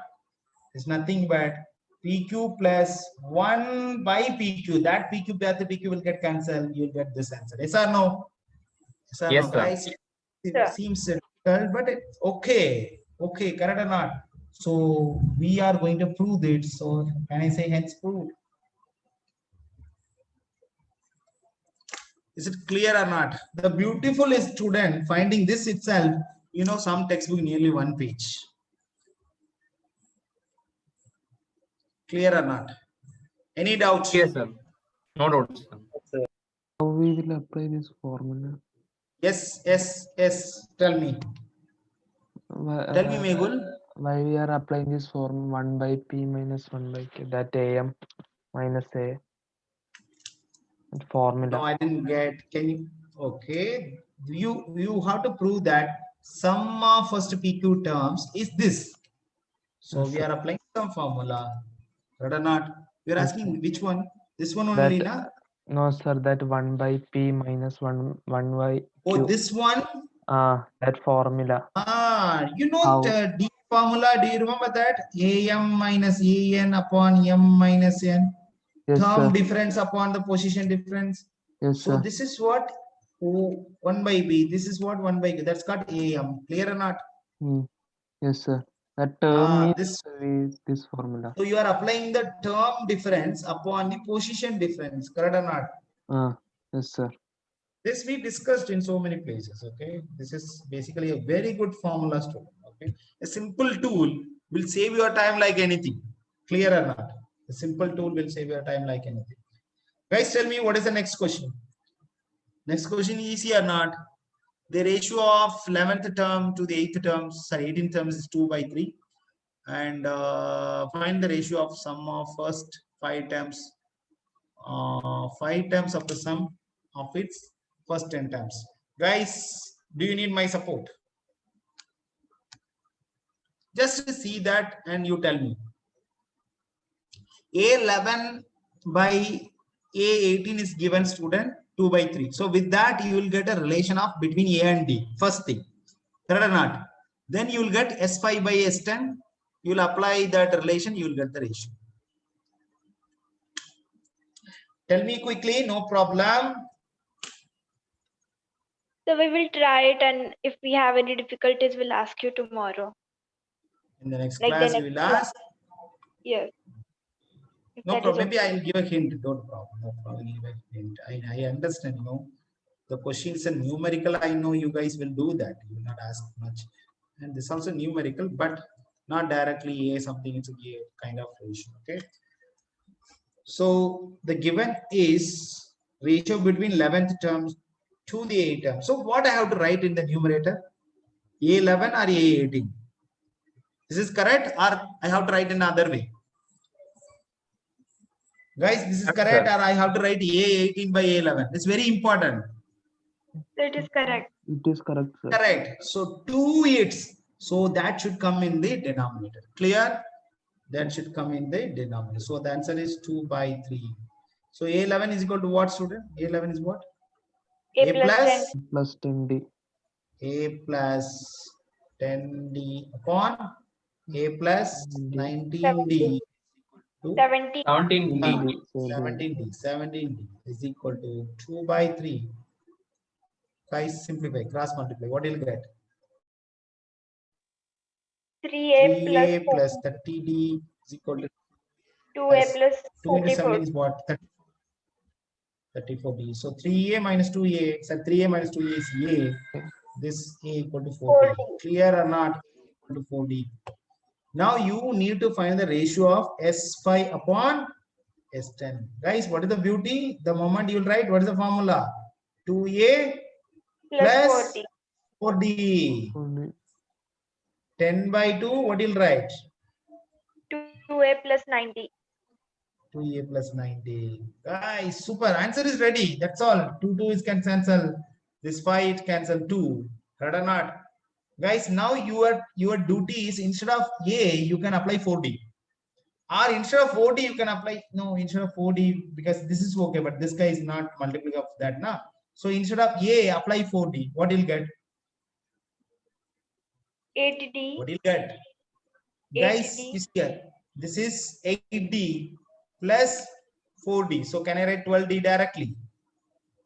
It's nothing but PQ plus 1 by PQ. That PQ plus the PQ will get cancelled. You'll get this answer. Yes or no? Yes or Yes, no, sir. guys? It Sir. seems difficult, but it's okay. Okay, correct or not? So we are going to prove it. So can I say hence proved? Is it clear or not? The beautiful is student finding this itself, you know, some textbook nearly 1 page. Clear or not? Any doubts? Yes, sir. No doubt, sir. How we will apply this formula? Yes. Tell me. Tell me, Megul. Why we are applying this form 1 by P minus 1 by Q, that AM minus A formula. No, I didn't get. Can you? Okay. You have to prove that sum of first PQ terms is this. So Yes, we are applying some formula. Right or not? We are Yes, asking which one? This one only, That- na? No, sir, that 1 by P minus 1 by Oh, Q. this one. That formula. You know How? the D formula. Do you remember that? AM minus AN upon M minus N. Yes, Term sir. difference upon the position difference. Yes, So sir. this is what 1 by B. This is what 1 by Q. That's called AM. Clear or not? Yes, sir. That term This. is this formula. So you are applying the term difference upon the position difference. Correct or not? Yes, sir. This we discussed in so many places. Okay, this is basically a very good formula student. Okay, a simple tool will save your time like anything. Clear or not? A simple tool will save your time like anything. Guys, tell me what is the next question? Next question is easy or not? The ratio of 11th term to the 8th term, sorry, 18th terms is 2 by 3. And find the ratio of sum of first 5 terms. 5 terms of the sum of its first 10 terms. Guys, do you need my support? Just see that and you tell me. A11 by A18 is given, student, 2 by 3. So with that, you will get a relation of between A and D. First thing. Correct or not? Then you will get S5 by S10. You will apply that relation, you will get the ratio. Tell me quickly, no problem. So we will try it, and if we have any difficulties, we'll ask you tomorrow. In the next Like the class, you next will ask. Yes. If No that is problem. Maybe okay. I will give a hint. Don't problem. No problem. Give a hint. I understand. You know, the questions are numerical. I know you guys will do that. You will not ask much. And this also numerical, but not directly A something. It's a kind of ratio. Okay. So the given is ratio between 11th terms to the 8th term. So what I have to write in the numerator? A11 or A18? This is correct, or I have to write in another way? Guys, this is Correct, correct, sir. or I have to write A18 by A11? It's very important. That is correct. It is correct, sir. Correct. So 2 8s. So that should come in the denominator. Clear? That should come in the denominator. So the answer is 2 by 3. So A11 is equal to what, student? A11 is what? A plus 10. Plus 10D. A plus 10D upon A plus 19D. To 70. 17D. 17D is equal to 2 by 3. Guys, simplify, cross multiply. What will you get? 3A 3A plus plus 30D is equal to 2A plus 2 into 17 44. is what? 34D. So 3A minus 2A, so 3A minus 2A is A. This A equal to 4D. Clear or not? Equal to 4D. Now you need to find the ratio of S5 upon S10. Guys, what is the beauty? The moment you will write, what is the formula? 2A plus plus 40. 40. Only 10 by 2, what you'll write? 2a plus 90. 2a plus 90. Guys, super. Answer is ready. That's all. 2 is can cancel. This 5 cancel 2. Correct or not? Guys, now your duty is instead of a, you can apply 4D. Or instead of 4D, you can apply, no, instead of 4D, because this is okay, but this guy is not multiple of that now. So instead of a, apply 4D. What you'll get? 8d. What you'll get? 8D. Guys, is here. This is 8D plus 4D. So can I write 12D directly?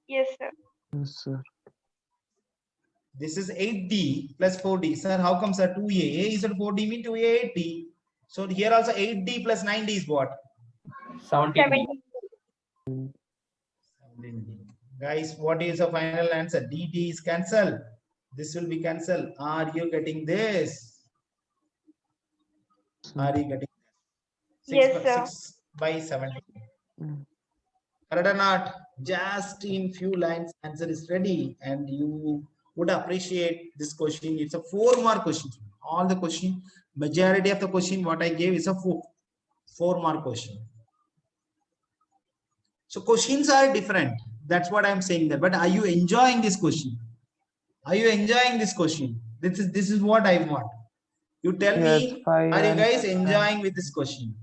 Yes, sir. yes, sir. This is 8D plus 4D. Sir, how come, sir? 2A. A is at 4D mean 2A 8D. So here also 8D plus 9D is what? 17. 17. Guys, what is the final answer? DD is cancelled. This will be cancelled. Are you getting this? Are you getting this? Yes, sir. 6 by 7. Mm. Correct or not? Just in few lines, answer is ready, and you would appreciate this question. It's a 4-mark question. All the question, majority of the question what I gave is a 4-mark question. So questions are different. That's what I'm saying there. But are you enjoying this question? Are you enjoying this question? This is what I want. You tell Yes, me, 5 are you and guys 10. enjoying with this question?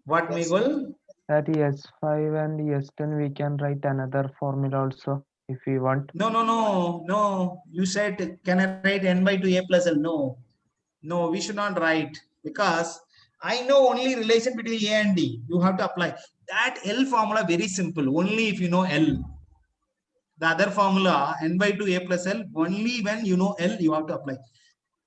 What, Megul? At S5 and S10 we can write another formula also if we want. No. You said, can I write n by 2 a plus l? No, we should not write, because I know only relation between a and d. You have to apply that L formula, very simple. Only if you know L. The other formula, n by 2 a plus l, only when you know L, you have to apply.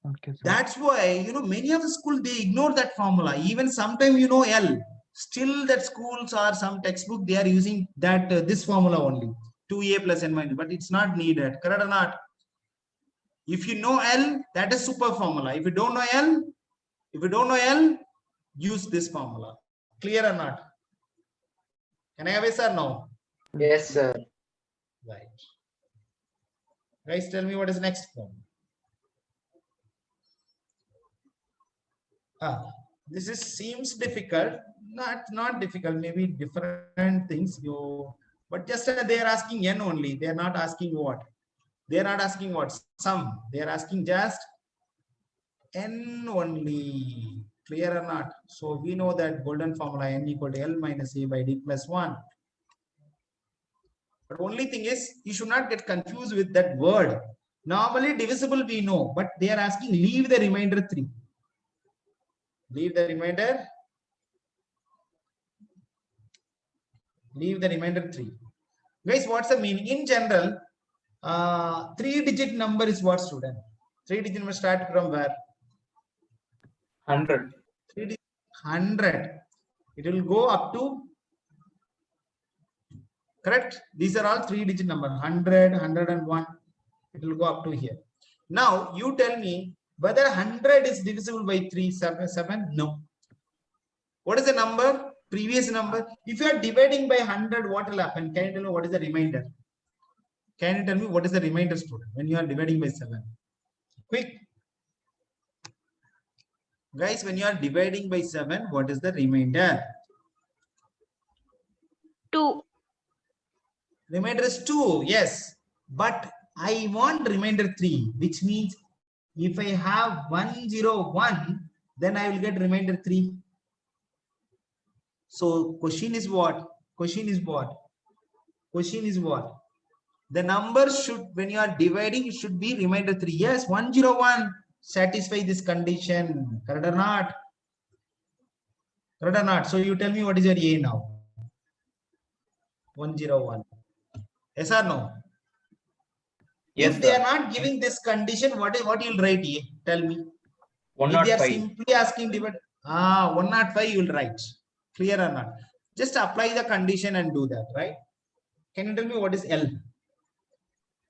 Okay, sir. That's why, many of the schools, they ignore that formula. Even sometimes L, still that schools or some textbook, they are using that this formula only, 2a plus n minus, but it's not needed. Correct or not? If you know L, that is super formula. If you don't know L, use this formula. Clear or not? Can I have a sir? No. Yes, sir. Right. Guys, tell me what is next form. This seems difficult. Not difficult. Maybe different things. But just they are asking n only. They are not asking what. They are not asking what sum. They are asking just n only. Clear or not? So we know that golden formula n equal to L minus A by D plus 1. But only thing is, you should not get confused with that word. Normally divisible we know, but they are asking leave the remainder 3. Leave the remainder. Leave the remainder 3. Guys, what's the meaning? In general, 3-digit number is what, student? 3-digit number start from where? 100. 100. It will go up to, correct? These are all 3-digit number, 100, 101. It will go up to here. Now, you tell me whether 100 is divisible by 7? No. What is the number? Previous number. If you are dividing by 100, what will happen? Can you tell me what is the remainder? Can you tell me what is the remainder, student, when you are dividing by 7? Quick. Guys, when you are dividing by 7, what is the remainder? 2. Remainder is 2, yes. But I want remainder 3, which means if I have 101, then I will get remainder 3. So question is what? Question is what? Question is what? The number should, when you are dividing, it should be remainder 3. Yes, 101 satisfy this condition. Correct or not? Correct or not? So you tell me what is your A now? 101. Yes or no? Yes, if they sir. are not giving this condition, what you'll write here? Tell me. If they are 105. simply asking divide, 105 you will write. Clear or not? Just apply the condition and do that, right? Can you tell me what is L?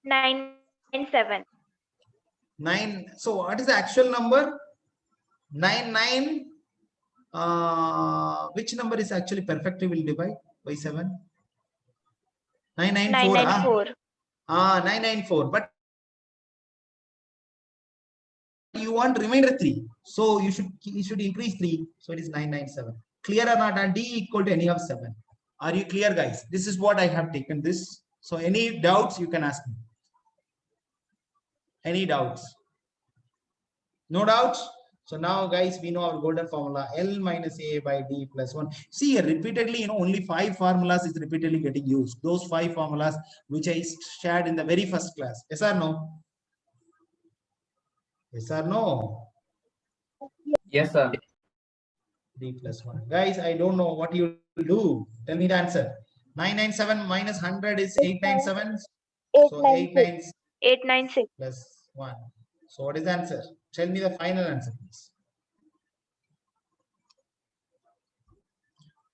997. 9. So what is the actual number? 9. Which number is actually perfectly will divide by 7? 994. 994. 994. But you want remainder 3. So you should increase 3. So it is 997. Clear or not? And D equal to any of 7. Are you clear, guys? This is what I have taken this. So any doubts you can ask me. Any doubts? No doubts? So now, guys, we know our golden formula, L minus A by D plus 1. See here, repeatedly, only 5 formulas is repeatedly getting used. Those 5 formulas which I shared in the very first class. Yes or no? Yes or no? Yes, sir. D plus 1. Guys, I don't know what you will do. Tell me the answer. 997 minus 100 is 897. So 896. plus 1. So what is the answer? Tell me the final answer, please.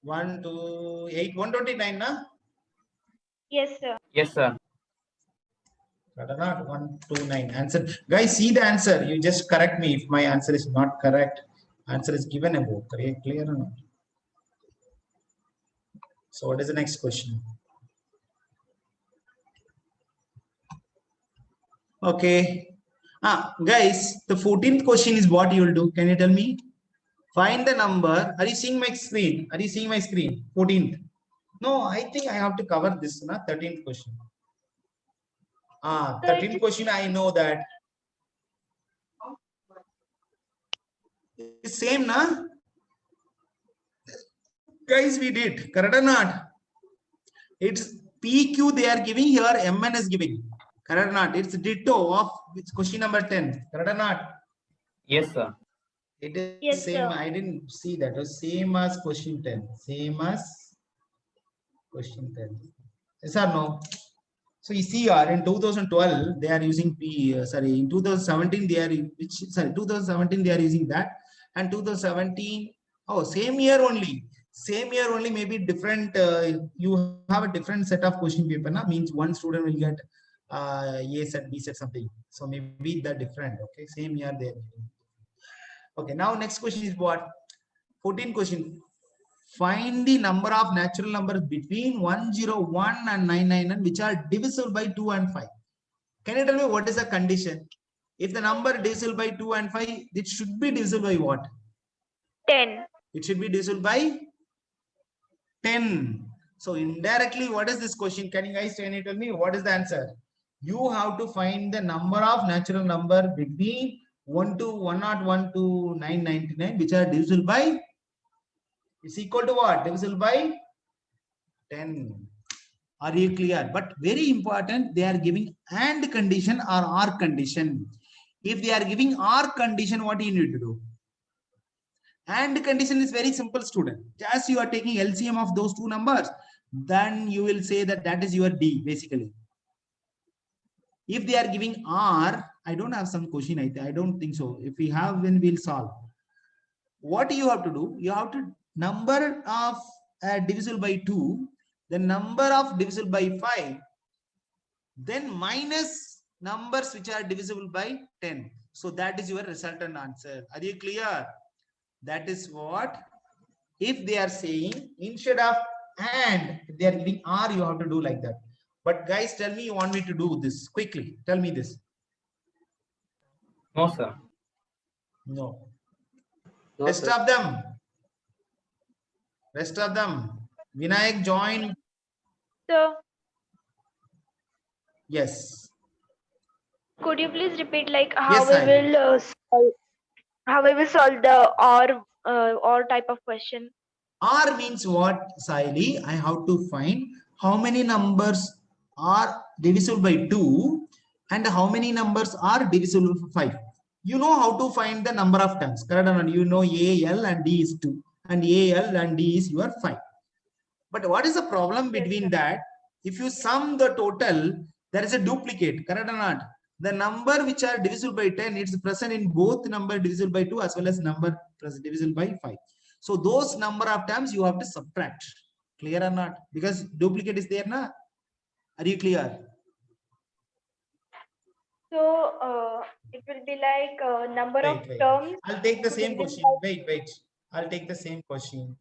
1 to 8, 129, na? Yes, sir. Yes, sir. Not 129. Answer. Guys, see the answer. You just correct me if my answer is not correct. Answer is given above. Clear or not? So what is the next question? Okay. Guys, the 14th question is what you will do. Can you tell me? Find the number. Are you seeing my screen? Are you seeing my screen? 14th. No, I think I have to cover this. 13th question. 13th question. I know that. It's same, na? Guys, we did. Correct or not? It's PQ they are giving here. MN is giving. Correct or not? It's ditto of question number 10. Correct or not? Yes, sir. It is Yes, same. sir. I didn't see that. It was same as question 10. Same as question 10. Yes or no? So you see here in 2012 they are using in 2017 they are 2017 they are using that, and 2017 same year only maybe different. You have a different set of question paper, na? Means one student will get A set, B set, something. So maybe that different. Okay, same year they are giving. Okay, now next question is what? 14 question. Find the number of natural numbers between 101 and 999 which are divisible by 2 and 5. Can you tell me what is the condition? If the number divisible by 2 and 5, it should be divisible by what? 10. It should be divisible by 10. So indirectly, what is this question? Can you tell me what is the answer? You have to find the number of natural number between 101 to 999 which are divisible by, is equal to what? Divisible by 10. Are you clear? But very important, they are giving AND condition or OR condition. If they are giving OR condition, what do you need to do? AND condition is very simple, student. Just you are taking LCM of those two numbers, then you will say that that is your D, basically. If they are giving OR, I don't have some question. I don't think so. If we have, then we'll solve. What you have to do? You have to number of divisible by 2, the number of divisible by 5, then minus numbers which are divisible by 10. So that is your resultant answer. Are you clear? That is what, if they are saying instead of AND, if they are giving OR, you have to do like that. But guys, tell me you want me to do this quickly. Tell me this. No, sir. No. No, Rest sir. of them. Rest of them. Vinayak join. So Yes. could you please repeat like Yes, how we will solve the or type of question? R means what, Saili? I have to find how many numbers are divisible by 2 and how many numbers are divisible by 5. You know how to find the number of terms, correct? You know A, L and D is 2 and A, L and D is your 5. But what is the problem between that? If you sum the total, there is a duplicate, correct or not? The number which are divisible by 10, it's present in both number divisible by 2 as well as number divisible by 5. So those number of terms you have to subtract. Clear or not? Because duplicate is there, na? Are you clear? So it will be like number of Wait. terms. I'll take the same divided question. by- Wait. I'll take the same question.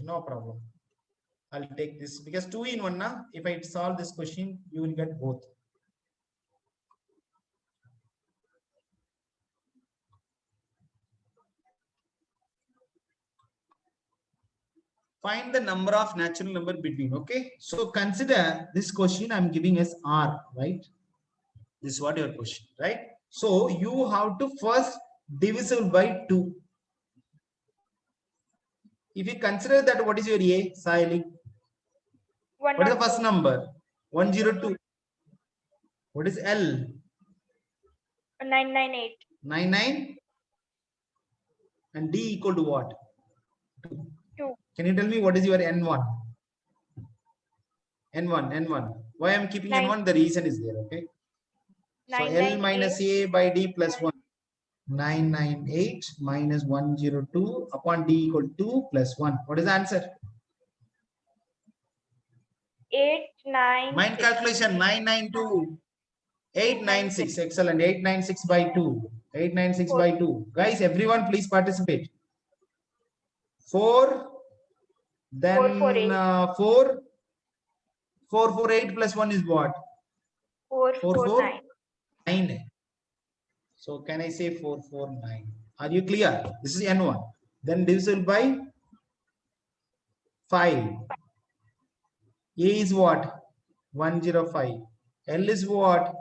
No problem. I'll take this because 2 in 1. If I solve this question, you will get both. Find the number of natural number between. Okay, so consider this question I'm giving as R, right? This is what your question, right? So you have to first divisible by 2. If you consider that, what is your A, Saili? What is the first number? 102. What is L? 998. 99. And D equal to what? 2. Can you tell me what is your N1? N1. Why I'm keeping Nine. N1? The reason is there, okay? So L 998. minus A by D plus 1. 998 minus 102 upon D equal to 2 plus 1. What is the answer? 896. Mind calculation 992. 896. Excellent. 896 by 2. 896 by 2. Guys, everyone please participate. 4. Then 4. 448 plus 1 is what? 449. 9. So can I say 449? Are you clear? This is N1. Then divisible by 5. A is what? 105. L is what?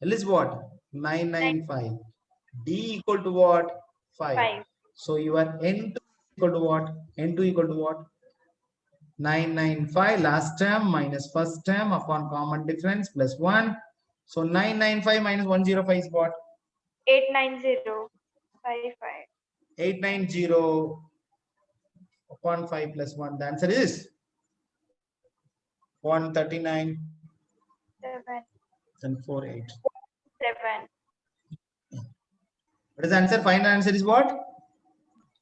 L is what? 995. D equal to what? 5. So your N2 equal to what? N2 equal to what? 995 last term minus first term upon common difference plus 1. So 995 minus 105 is what? 89055. 890 upon 5 plus 1. The answer is 139 7. and 48. 7. What is the answer? Final answer is what?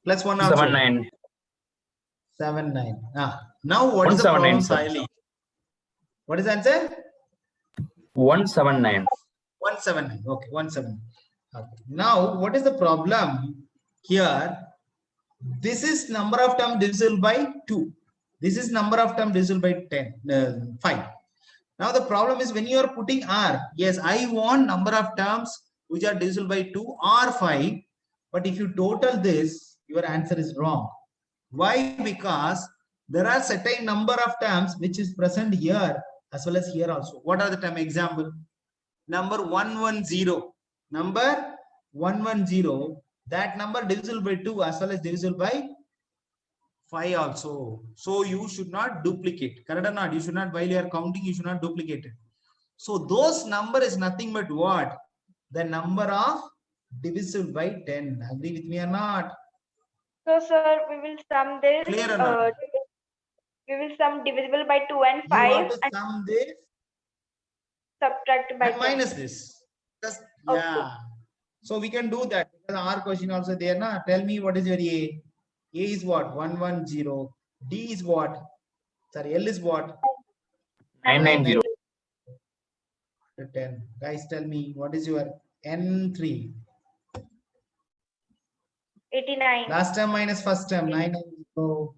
Plus 1 also. 79. 79. Now what is the problem, 179, sir. Saili? What is the answer? 179. 179. Okay, 179. Okay. Now what is the problem here? This is number of terms divisible by 2. This is number of terms divisible by 5. Now the problem is when you are putting R, yes, I want number of terms which are divisible by 2 or 5. But if you total this, your answer is wrong. Why? Because there are certain number of terms which is present here as well as here also. What are the term? Example, number 110. Number 110. That number divisible by 2 as well as divisible by 5 also. So you should not duplicate. Correct or not? You should not, while you are counting, you should not duplicate it. So those number is nothing but what? The number of divisible by 10. Agree with me or not? So, sir, we will sum this. Clear or not? We will sum divisible by 2 and You 5 want to and sum this subtract by and 10. minus this. Just, Okay. yeah. So we can do that. Because our question also there. Na? Tell me what is your A. A is what? 110. D is what? Sorry, L is what? 990. 10. Guys, tell me what is your N3? 89. Last term minus first term. 990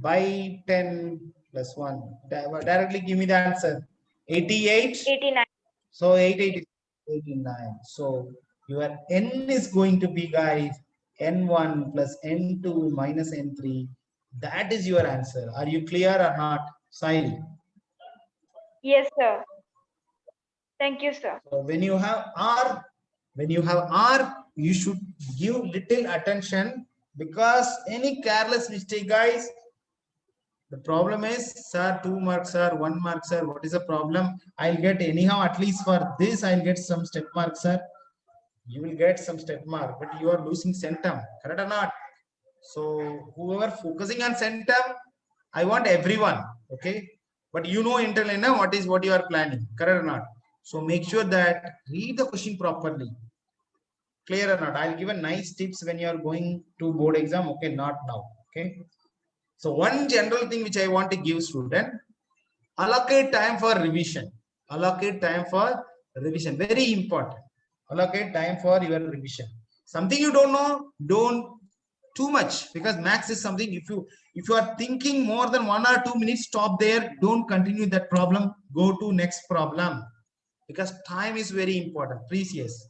by 10 plus 1. Directly give me the answer. 88. 89. So 88 is 89. So your N is going to be, guys, N1 plus N2 minus N3. That is your answer. Are you clear or not, Sahil? Yes, sir. Thank you, sir. So when you have R, you should give little attention, because any careless mistake, guys, the problem is, sir, 2 marks, sir, 1 mark, sir. What is the problem? I'll get anyhow, at least for this, I'll get some step mark, sir. You will get some step mark, but you are losing centum. Correct or not? So whoever focusing on centum, I want everyone. Okay. But you know internally now what you are planning. Correct or not? So make sure that read the question properly. Clear or not? I'll give a nice tips when you are going to board exam. Okay, not now. Okay. So one general thing which I want to give student, allocate time for revision. Allocate time for revision. Very important. Allocate time for your revision. Something you don't know, don't too much, because maths is something, if you are thinking more than 1 or 2 minutes, stop there. Don't continue that problem. Go to next problem, because time is very important, precious.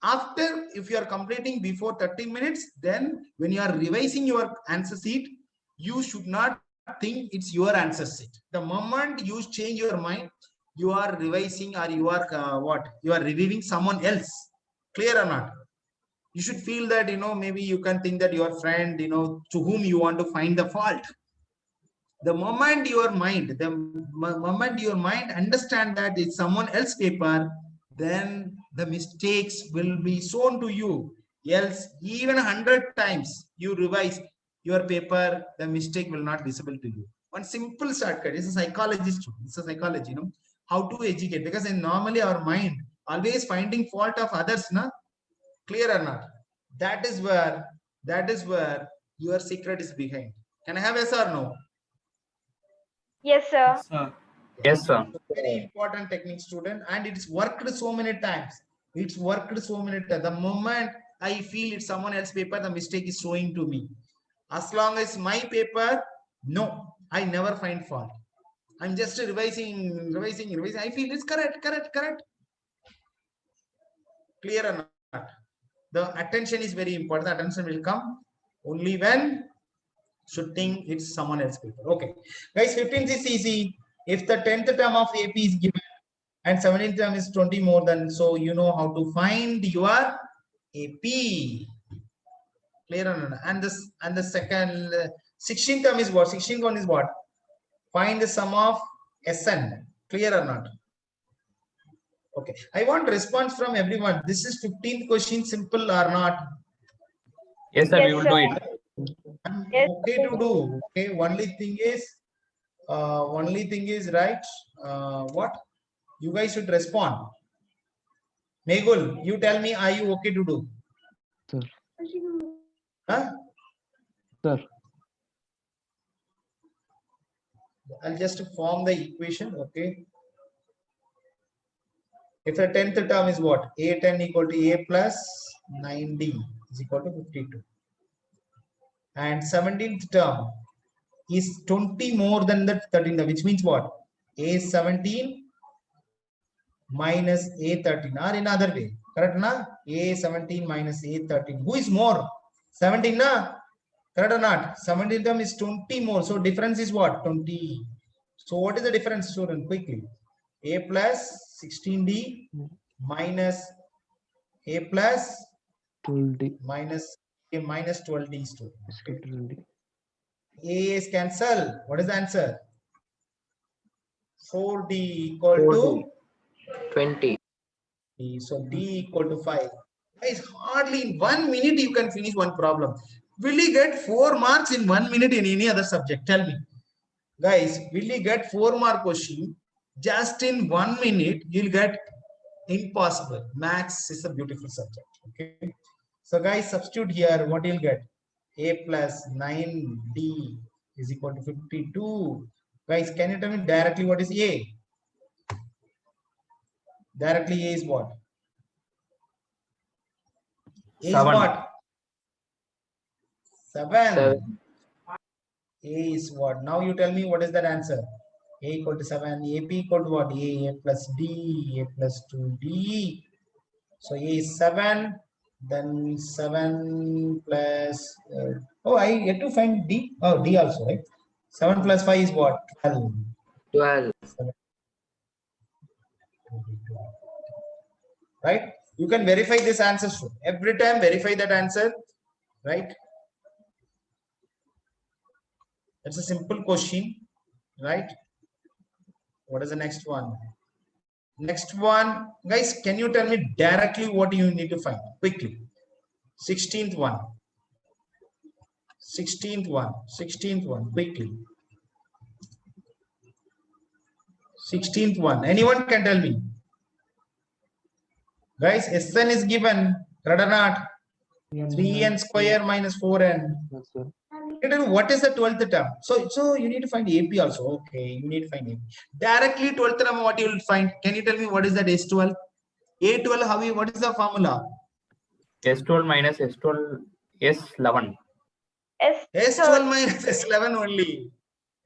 After, if you are completing before 30 minutes, then when you are revising your answer sheet, you should not think it's your answer sheet. The moment you change your mind, you are revising, or you are you are reviewing someone else. Clear or not? You should feel that, maybe you can think that your friend, to whom you want to find the fault. The moment your mind understand that it's someone else's paper, then the mistakes will be shown to you. Else, even 100 times you revise your paper, the mistake will not visible to you. One simple shortcut. It's a psychologist. It's a psychology, how to educate, because in normally our mind always finding fault of others, na? Clear or not? That is where your secret is behind. Can I have yes or no? Yes, sir. Yes, sir. Very important technique, student, and it's worked so many times. The moment I feel it's someone else's paper, the mistake is showing to me. As long as my paper, no, I never find fault. I'm just revising. I feel it's correct. Clear or not? The attention is very important. The attention will come only when should think it's someone else's paper. Okay, guys, 15th is easy. If the 10th term of AP is given and 17th term is 20 more than, so you know how to find your AP. Clear or not? And the second 16th term is what? 16th one is what? Find the sum of SN. Clear or not? Okay, I want response from everyone. This is 15th question, simple or not? Yes, sir. Yes, We will sir. do it. I'm Yes. okay to do. Okay, only thing is right. What? You guys should respond. Megul, you tell me, are you okay to do? Sir. Huh? Sir. I'll just form the equation. Okay. If the 10th term is what? A10 equal to A plus 9D is equal to 52. And 17th term is 20 more than the 13th, which means what? A17 minus A13, or in other way, correct na? A17 minus A13. Who is more? 17 na? Correct or not? 17 term is 20 more. So difference is what? 20. So what is the difference, student? Quickly. A plus 16D minus A plus 12D. minus A minus 12D, student. 12D. A is cancel. What is the answer? 4D equal to 20. So D equal to 5. Guys, hardly in 1 minute you can finish one problem. Will you get 4 marks in 1 minute in any other subject? Tell me. Guys, will you get 4 mark question just in 1 minute? You'll get impossible. Maths is a beautiful subject. Okay. So guys, substitute here. What you'll get? A plus 9D is equal to 52. Guys, can you tell me directly what is A? Directly A is what? A is 7. what? 7. 7. A is what? Now you tell me what is that answer? A equal to 7. AP equal to what? A plus D, A plus 2D. So A is 7. Then 7 plus. I yet to find D. Oh, D also, right? 7 plus 5 is what? 12. 12. 7. Right? You can verify this answer. Every time verify that answer. Right? It's a simple question. Right? What is the next one? Next one, guys, can you tell me directly what you need to find quickly? 16th one, quickly. 16th one, anyone can tell me? Guys, Sn is given, correct or not? 3n square minus 4n. Yes, sir. What is the 12th term? So you need to find AP also. Okay, you need to find AP. Directly 12th term, what you will find? Can you tell me what is that S12? A12, what is the formula? S12 minus S12, S11. S12 minus S11 only.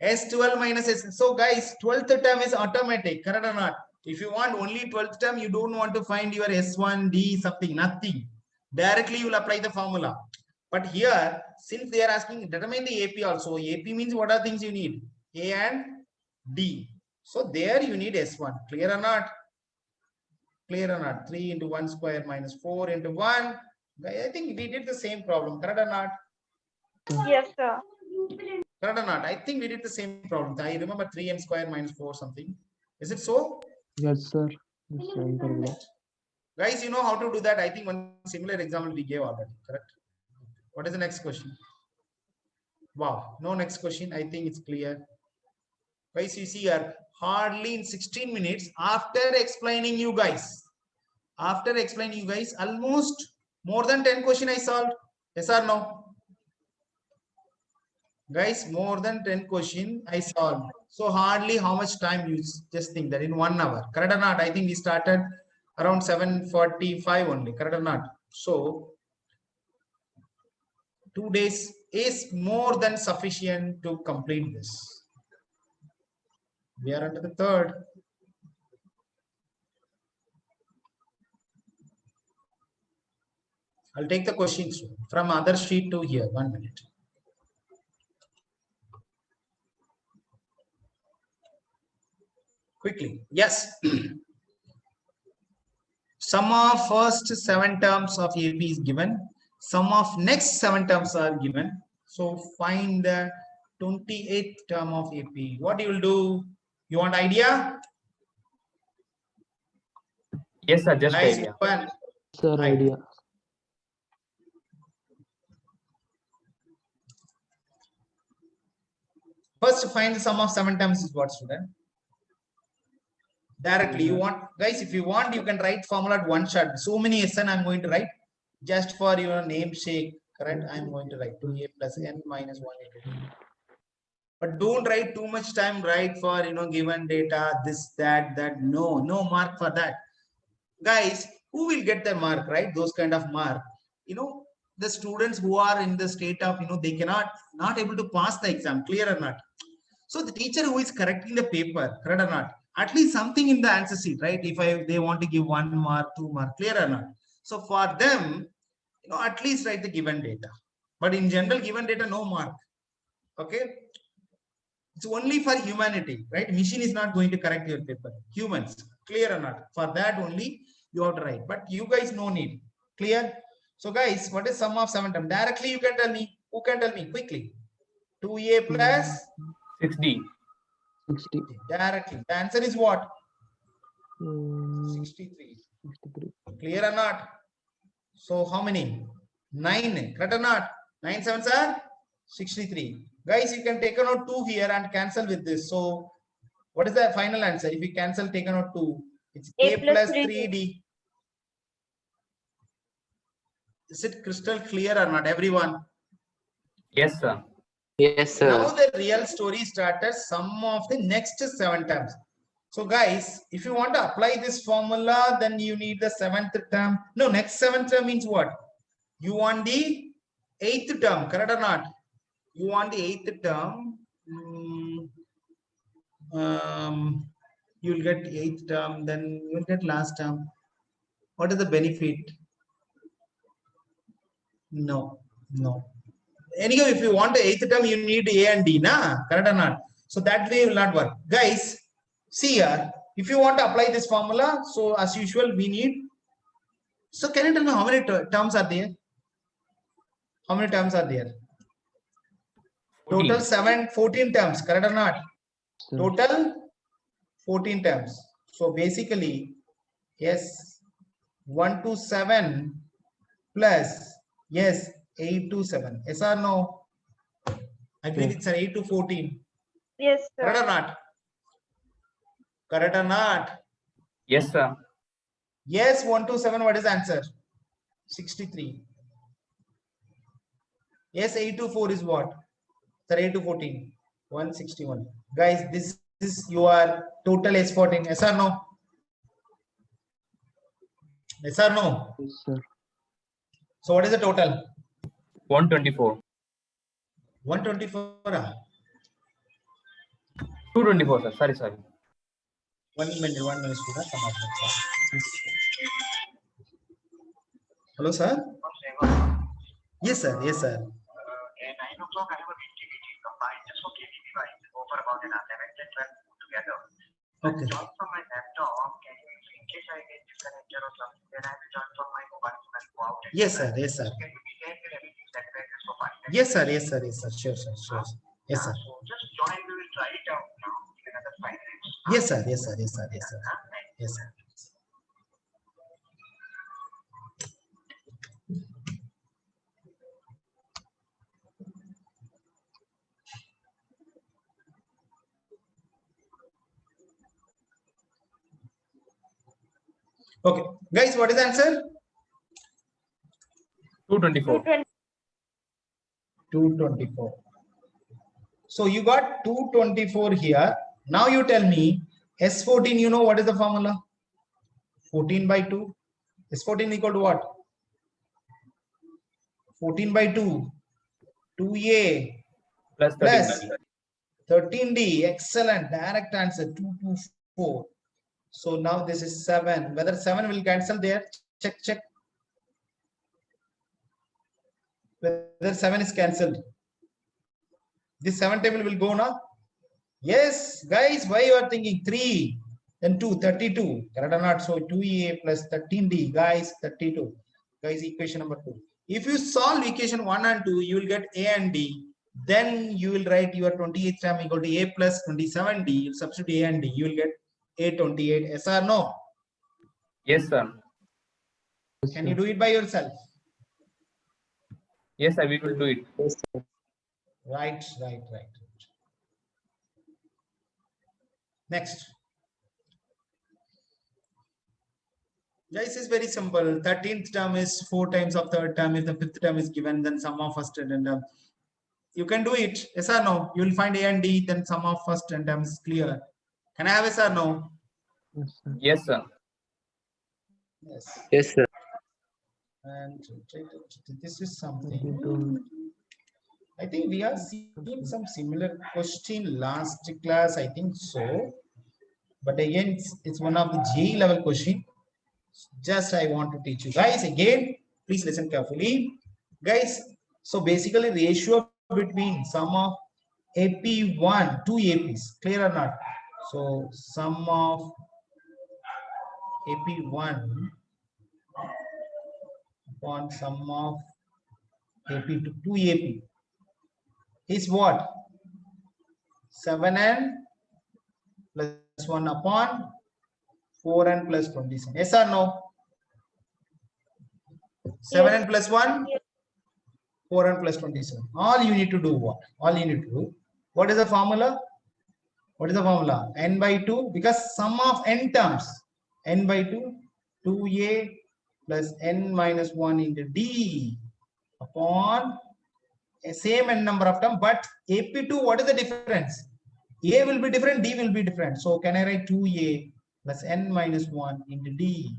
S12 minus S. So guys, 12th term is automatic, correct or not? If you want only 12th term, you don't want to find your S1, D, something, nothing. Directly you will apply the formula. But here, since they are asking, determine the AP also. AP means what are things you need? A and D. So there you need S1. Clear or not? Clear or not? 3 into 1 square minus 4 into 1. I think we did the same problem. Correct or not? Yes, sir. Correct or not? I think we did the same problem. I remember 3n square minus 4 something. Is it so? Yes, sir. The same problem. Guys, you know how to do that. I think one similar example we gave already. Correct? What is the next question? Wow, no next question. I think it's clear. Guys, you see here, hardly in 16 minutes after explaining you guys, almost more than 10 question I solved. Yes or no? Guys, more than 10 question I solved. So hardly how much time you just think that in 1 hour. Correct or not? I think we started around 7:45 only. Correct or not? So 2 days is more than sufficient to complete this. We are under the third. I'll take the questions from other sheet to here. 1 minute. Quickly. Yes. Sum of first 7 terms of AP is given. Sum of next 7 terms are given. So find the 28th term of AP. What you will do? You want idea? Yes, sir. Just Nice idea. one. Sir, idea. First, find the sum of 7 terms is what, student? Directly, you want, guys, if you want, you can write formula at one shot. So many SN I'm going to write just for your namesake, correct? I'm going to write 2a plus n minus 1 into 2. But don't write too much time, write for, given data, this, that, no mark for that. Guys, who will get the mark, right? Those kind of mark, the students who are in the state of, they not able to pass the exam, clear or not? So the teacher who is correcting the paper, correct or not? At least something in the answer sheet, right? If they want to give 1 mark, 2 mark, clear or not? So for them, at least write the given data. But in general, given data, no mark. Okay. It's only for humanity, right? Machine is not going to correct your paper. Humans, clear or not? For that only you have to write. But you guys no need. Clear? So guys, what is sum of 7 terms? Directly you can tell me. Who can tell me quickly? 2a plus 6D. 60. Directly. The answer is what? 63. 63. Clear or not? So how many? 9. Correct or not? 9 sevens are 63. Guys, you can take a note 2 here and cancel with this. So what is the final answer? If you cancel, take a note 2. It's a plus 3d. Is it crystal clear or not, everyone? Yes, sir. Yes, sir. Now the real story started. Sum of the next 7 terms. So guys, if you want to apply this formula, then you need the 7th term. No, next 7th term means what? You want the 8th term, correct or not? You want the 8th term. You'll get 8th term, then you'll get last term. What is the benefit? No. Anyhow, if you want the 8th term, you need A and D, na? Correct or not? So that way will not work. Guys, see here, if you want to apply this formula, so as usual, we need. So can you tell me how many terms are there? How many terms are there? 14. Total 14 terms, correct or not? Sir. Total 14 terms. So basically, yes, 1 to 7 plus, yes, 8 to 7. Yes or no? I believe it's 8 to 14. Yes, sir. Correct or not? Correct or not? Yes, sir. Yes, 1 to 7. What is the answer? 63. Yes, 8 to 4 is what? Sir, 8 to 14. 161. Guys, this is your total S14. Yes or no? Yes or no? Yes, sir. So what is the total? 124. 124. 224, sir. Sorry. 1 minute, student. Some of them, sir. Hello, sir. Yes, sir. Yes, sir. 9 o'clock, I have a meeting combined just for KTV wise over about an 11 and 12 together. Okay. Join from my laptop. Can you, in case I get disconnected or something, then I will join from my mobile phone and go out. Yes, sir. Yes, sir. Can you be there till everything that way just for 5 minutes? Yes, sir. Yes, sir. Yes, sir. Sure, sir. Sure. Yes, sir. So just join. We will try it out now in another 5 minutes. Yes, sir. Yes, sir. Yes, sir. Yes, sir. Yes, sir. Okay, guys, what is the answer? 224. 224. So you got 224 here. Now you tell me S14, you know what is the formula? 14 by 2. S14 equal to what? 14 by 2. 2a Plus plus 13. 13d. Excellent. Direct answer 224. So now this is 7. Whether 7 will cancel there? Check, check. Whether 7 is cancelled. This 7 table will go now. Yes, guys, why you are thinking 3? Then 2, 32. Correct or not? So 2a plus 13d, guys, 32. Guys, equation number 2. If you solve equation 1 and 2, you will get a and d. Then you will write your 28th term equal to a plus 27d. You substitute a and d. You will get a 28. Yes or no? Yes, sir. Can you do it by yourself? Yes, sir. We will do it. Yes, sir. Right. Next. Guys, it's very simple. 13th term is 4 times of third term. If the 5th term is given, then sum of first and term. You can do it. Yes or no? You will find a and d, then sum of first and term is clear. Can I have yes or no? Yes, sir. Yes, sir. Yes. Yes, sir. And this is something. 22. I think we are seeing some similar question last class. I think so. But again, it's one of the JEE level question. Just I want to teach you guys again. Please listen carefully, guys. So basically, ratio between sum of AP1, two APs, clear or not? So sum of AP1 upon sum of AP2, 2AP is what? 7n plus 1 upon 4n plus 27. Yes or no? 7n plus 1, 4n plus 27. All you need to do what? All you need to do. What is the formula? What is the formula? N by 2, because sum of n terms. N by 2, 2a plus n minus 1 into d upon a same n number of terms, but AP2, what is the difference? A will be different, D will be different. So can I write 2a plus n minus 1 into d?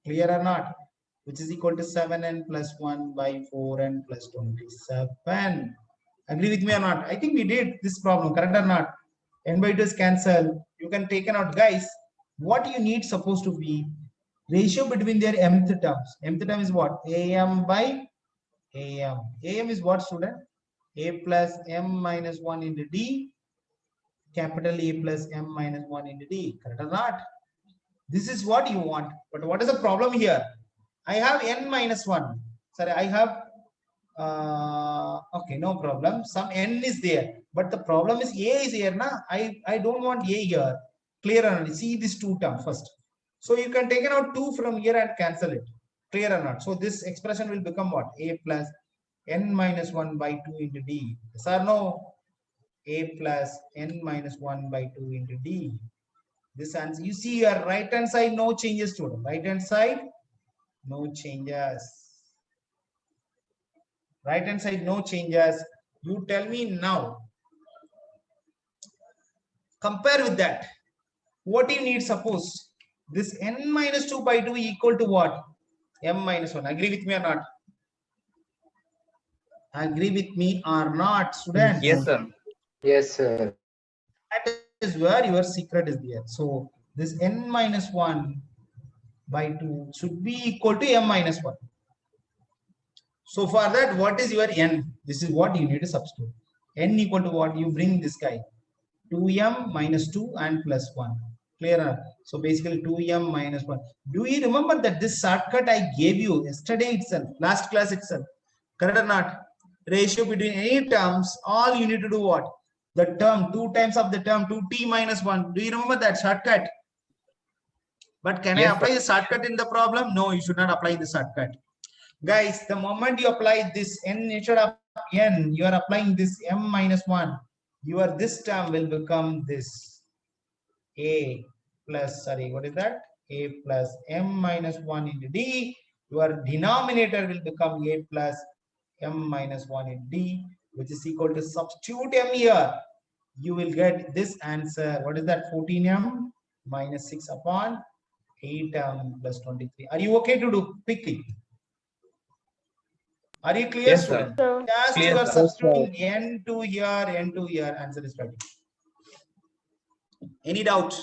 Clear or not? Which is equal to 7n plus 1 by 4n plus 27. Agree with me or not? I think we did this problem, correct or not? N by 2 is cancelled. You can take it out, guys. What you need supposed to be ratio between their mth terms. Mth term is what? Am by Am. Am is what, student? A plus m minus 1 into d. Capital A plus m minus 1 into d. Correct or not? This is what you want. But what is the problem here? I have n minus 1. Sorry, I have okay, no problem. Some n is there. But the problem is a is here. Na? I don't want a here. Clear or not? See this 2 term first. So you can take out 2 from here and cancel it. Clear or not? So this expression will become what? A plus n minus 1 by 2 into d. Yes or no? A plus n minus 1 by 2 into d. This answer, you see your right hand side, no changes to it. Right hand side, no changes. Right hand side, no changes. You tell me now. Compare with that. What do you need? Suppose this n minus 2 by 2 equal to what? M minus 1. Agree with me or not? Agree with me or not, students? Yes, sir. Yes, sir. That is where your secret is there. So this n minus 1 by 2 should be equal to m minus 1. So for that, what is your n? This is what you need to substitute. N equal to what? You bring this guy. 2m minus 2 and plus 1. Clear? So basically 2m minus 1. Do you remember that this shortcut I gave you yesterday itself, last class itself? Correct or not? Ratio between any terms, all you need to do what? The term, 2 times of the term, 2t minus 1. Do you remember that shortcut? But can Yes, I apply the shortcut in the problem? No, you should not apply the shortcut. Guys, the moment you apply this n instead of n, you are applying this m minus 1. Your this term will become this a plus, sorry, what is that? A plus m minus 1 into d. Your denominator will become a plus m minus 1 in d, which is equal to substitute m here. You will get this answer. What is that? 14m minus 6 upon 8m plus 23. Are you okay to do quickly? Are you clear, Yes, sir. student? So, Just Clear, you are sir. substituting n2 here, n2 here. Answer is ready. Any doubt?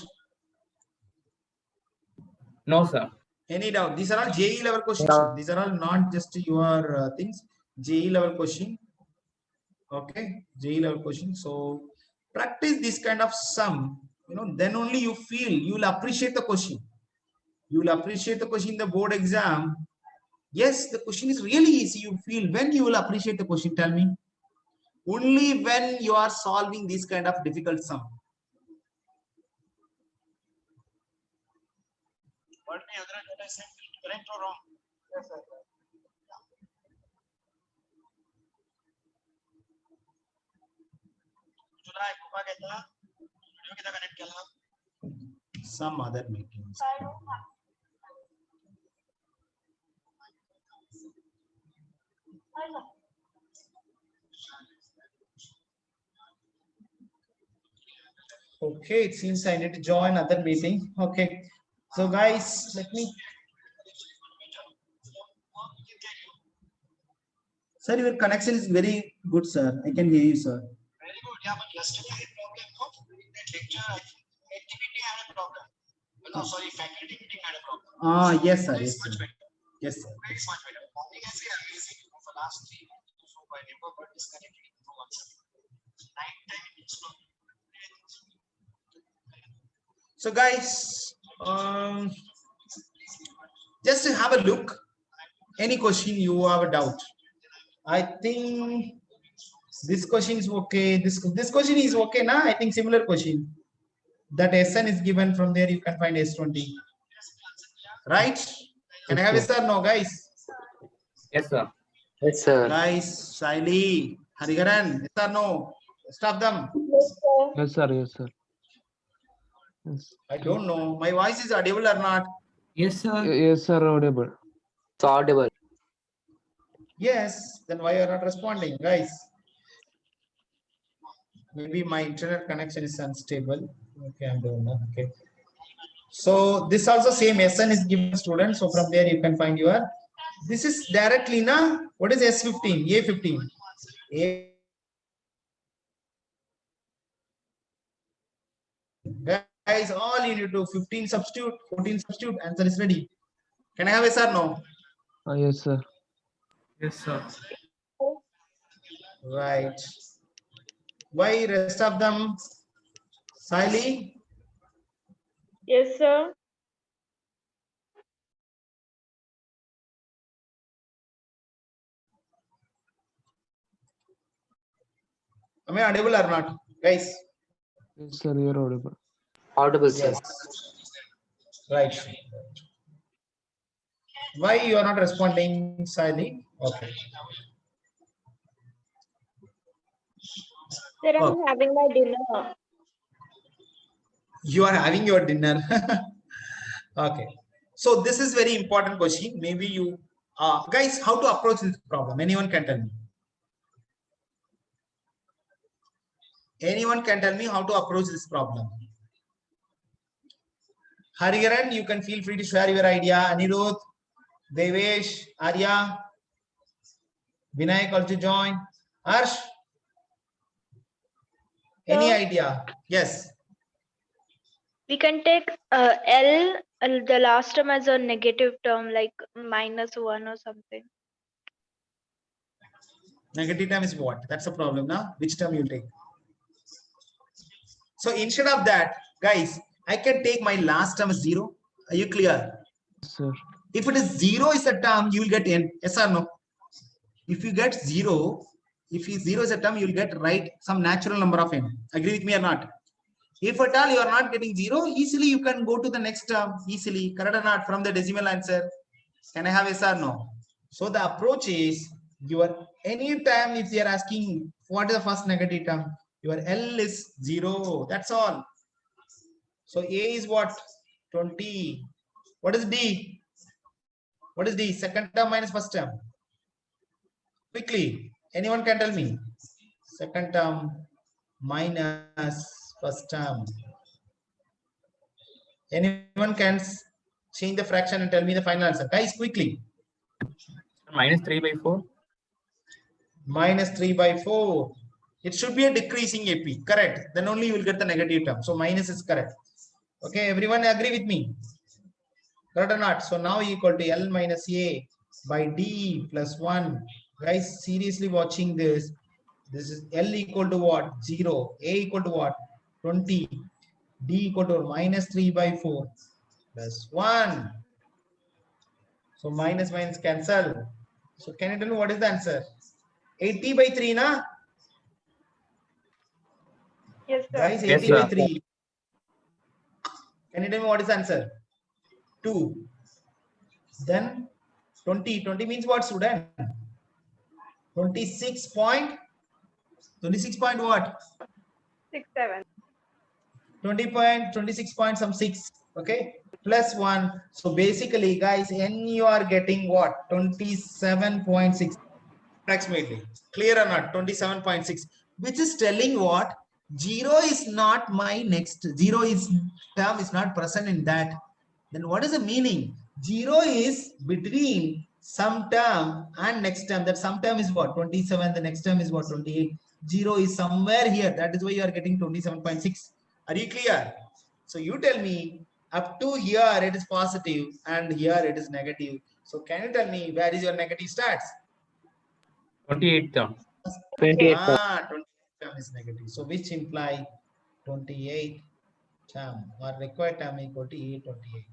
No, sir. Any doubt? These are all JE level questions. No. These are all not just your things. JE level question. Okay, JE level question. So practice this kind of sum. You know, then only you feel you will appreciate the question. You will appreciate the question in the board exam. Yes, the question is really easy. You feel when you will appreciate the question. Tell me. Only when you are solving this kind of difficult sum. What the other data set correct or wrong? Yes, sir. तुला ऐकू का घेतला? Video किती connect केला? Some other meetings. Okay, it seems I need to join other meeting. Okay, so guys, let me. Sir, your connection is very good, sir. I can hear you, sir. Very good. Yeah, but yesterday problem no? In that lecture, I think activity had a problem. No, sorry, faculty meeting had a problem. Ah, yes, sir. It's Yes, much sir. better. Yes, sir. It's much better. Morning has been amazing for last 3 months. So I never got disconnected for WhatsApp. Night time it's not. So, guys, just to have a look. Any question you have a doubt? I think this question is okay. This question is okay, na? I think similar question. That SN is given from there. You can find S20. Right? Can I have a sir? No, guys. Yes, sir. Yes, sir. Guys, Shaili, Hariharan, yes or no? Stop them. Yes, sir. Yes, sir. Yes, I don't know. My voice is audible or not? Yes, sir. yes, sir. Audible. It's audible. Yes. Then why you are not responding, guys? Maybe my internet connection is unstable. Okay, I'm doing that. Okay. So this also same SN is given student. So from there you can find your. This is directly na. What is S15? A15. A. Guys, all you need to do 15 substitute, 14 substitute. Answer is ready. Can I have a sir? No. Yes, sir. Yes, sir. Right. Why rest of them? Siley. yes, sir. Am I audible or not, guys? Yes, sir. You're audible. Audible, sir. Yes. Right. Why you are not responding, Siley? Okay. Sir, I'm Oh. having my dinner. You are having your dinner. Okay. So this is very important question. Maybe you, guys, how to approach this problem? Anyone can tell me. Anyone can tell me how to approach this problem. Hariharan, you can feel free to share your idea. Anirudh, Devesh, Arya, Vinayak also join. Harsh, any Sir. idea? Yes. We can take L, the last term as a negative term, like -1 or something. Negative term is what? That's the problem now. Which term you'll take? So instead of that, guys, I can take my last term as 0. Are you clear? Sir. If it is 0 is a term, you will get n. Yes or no? If you get 0, if 0 is a term, you will get right some natural number of n. Agree with me or not? If at all you are not getting 0, easily you can go to the next term easily. Correct or not? From the decimal answer. Can I have yes or no? So the approach is your any time if they are asking what is the first negative term, your L is 0. That's all. So A is what? 20. What is D? What is D? Second term minus first term. Quickly, anyone can tell me. Second term minus first term. Anyone can change the fraction and tell me the final answer. Guys, quickly. -3/4. Minus 3/4. It should be a decreasing AP. Correct. Then only you will get the negative term. So minus is correct. Okay, everyone agree with me? Correct or not? So now equal to L minus A by D plus 1. Guys, seriously watching this. This is L equal to what? 0. A equal to what? 20. D equal to minus 3/4 plus 1. So minus minus cancel. So can you tell me what is the answer? 80/3, na? Yes, sir. Guys, Yes, 80/3. Can you tell me what is the answer? 2. Then 20. 20 means what, student? 26 point. 26 point what? 6-7. 26 point some 6. Okay. Plus 1. So basically, guys, N you are getting what? 27.6. Approximately. Clear or not? 27.6. Which is telling what? 0 is not my next. 0 is term is not present in that. Then what is the meaning? 0 is between some term and next term. That some term is what? 27. The next term is what? 28. 0 is somewhere here. That is why you are getting 27.6. Are you clear? So you tell me up to here it is positive and here it is negative. So can you tell me where is your negative starts? 28 term. 28. 28 term is negative. So which imply 28 term or required term equal to E28.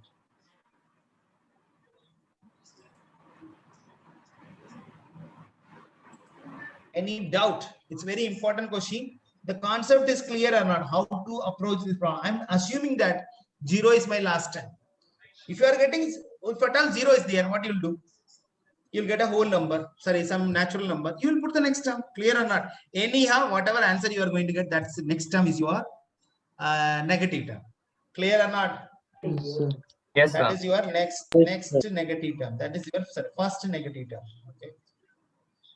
Any doubt? It's very important question. The concept is clear or not? How to approach this problem? I'm assuming that 0 is my last term. If you are getting, if at all 0 is there, what you'll do? You'll get a whole number, sorry, some natural number. You will put the next term, clear or not? Anyhow, whatever answer you are going to get, that's the next term is your negative term. Clear or not? Yes, sir. Yes, That sir. is your next negative term. That is your first negative term. Okay.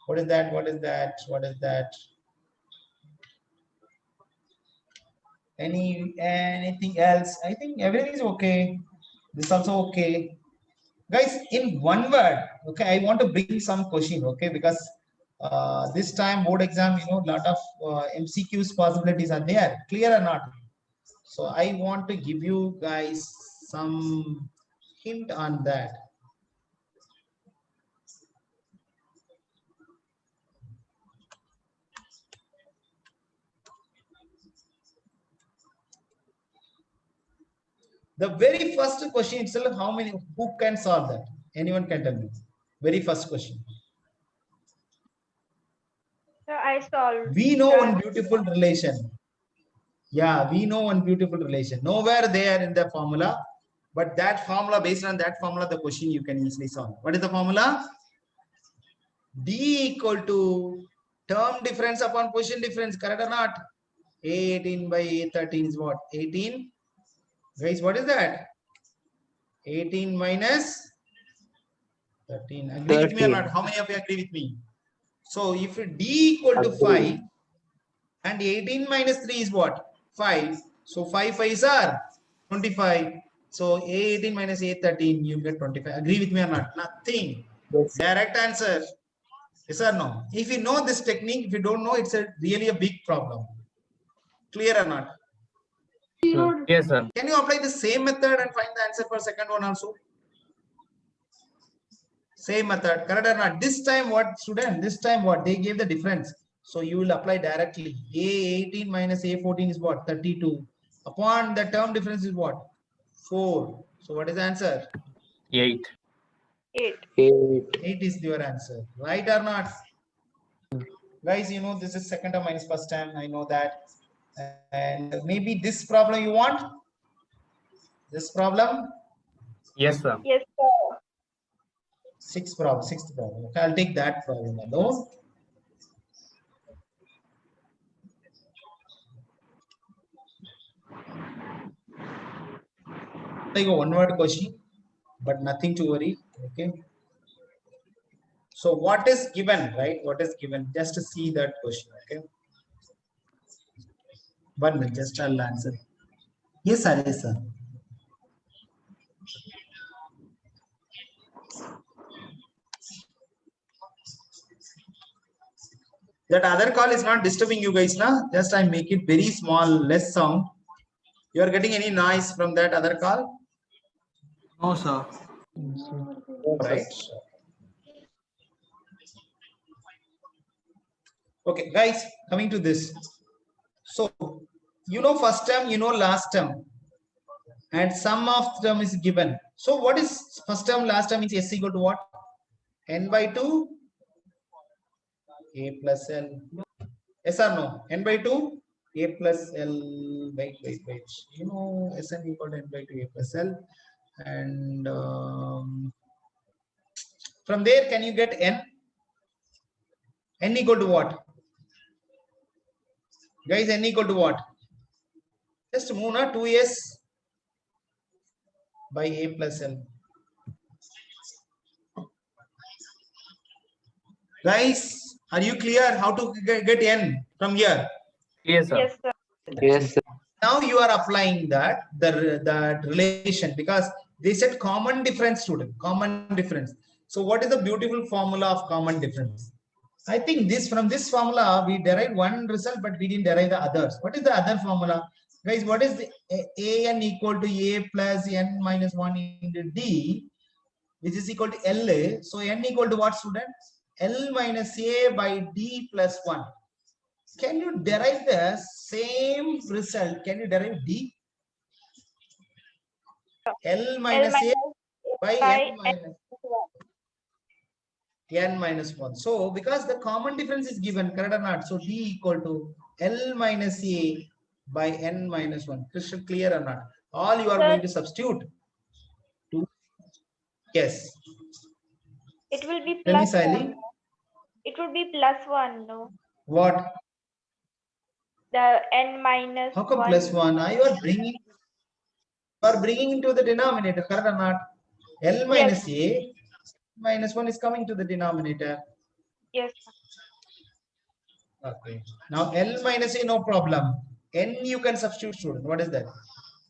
What is that? What is that? What is that? Anything else? I think everything is okay. This also okay. Guys, in one word, okay, I want to bring some question, okay, because this time board exam, you know, lot of MCQs possibilities are there, clear or not? So I want to give you guys some hint on that. The very first question itself, how many, who can solve that? Anyone can tell me. Very first question. So I solved. We know one beautiful relation. Yeah, we know one beautiful relation. Nowhere there in the formula, but that formula, based on that formula, the question you can easily solve. What is the formula? D equal to term difference upon position difference, correct or not? A18 by A13 is what? 18. Guys, what is that? 18 minus 13. Agree with me or not? How many of you agree with me? So if D equal to 5 and 18 minus 3 is what? 5. So 5 5s are 25. So A18 minus A13, you get 25. Agree with me or not? Nothing. Yes. Direct answer. Yes or no? If you know this technique, if you don't know, it's really a big problem. Clear or not? Yes, sir. Can you apply the same method and find the answer for second one also? Same method, correct or not? This time what, student? This time what? They gave the difference. So you will apply directly. A18 minus A14 is what? 32. Upon the term difference is what? 4. So what is the answer? 8. 8. 8 is your answer. Right or not? Guys, you know this is second term minus first term. I know that. And maybe this problem you want? This problem? Yes, sir. Yes, sir. Sixth problem. Okay, I'll take that problem alone. Like a one-word question, but nothing to worry. Okay. So what is given, right? What is given? Just to see that question. Okay. 1 minute, just I'll answer. Yes, sir. Yes, sir. That other call is not disturbing you guys, now. Just I make it very small, less sound. You are getting any noise from that other call? No, sir. Right. Okay, guys, coming to this. So, you know first term, you know last term. And sum of the term is given. So, what is first term, last term is S equal to what? N by 2? A plus L. Yes or no? N by 2? A plus L. Wait. You know, Sn equal to N by 2 A plus L. And from there, can you get N? N equal to what? Guys, N equal to what? Just move na 2S by A plus L. Guys, are you clear how to get N from here? Yes, sir. Yes, sir. Yes, sir. Now you are applying that relation, because they said common difference, student, common difference. So what is the beautiful formula of common difference? I think from this formula we derived one result, but we didn't derive the others. What is the other formula? Guys, what is the an equal to A plus N minus 1 into D, which is equal to LA. So N equal to what, student? L minus A by D plus 1. Can you derive the same result? Can you derive D? L minus A by N minus 1. N minus 1. So, because the common difference is given, correct or not? So, D equal to L minus A by N minus 1. Crystal clear or not? All you are going to substitute. Yes. It will be Tell me, plus Saili. 1. It would be plus 1, no? What? The N minus How come 1. plus 1? You are bringing into the denominator, correct or not? L minus A minus 1 is coming to the denominator. Yes. Okay. Now L minus A, no problem. N you can substitute, student. What is that?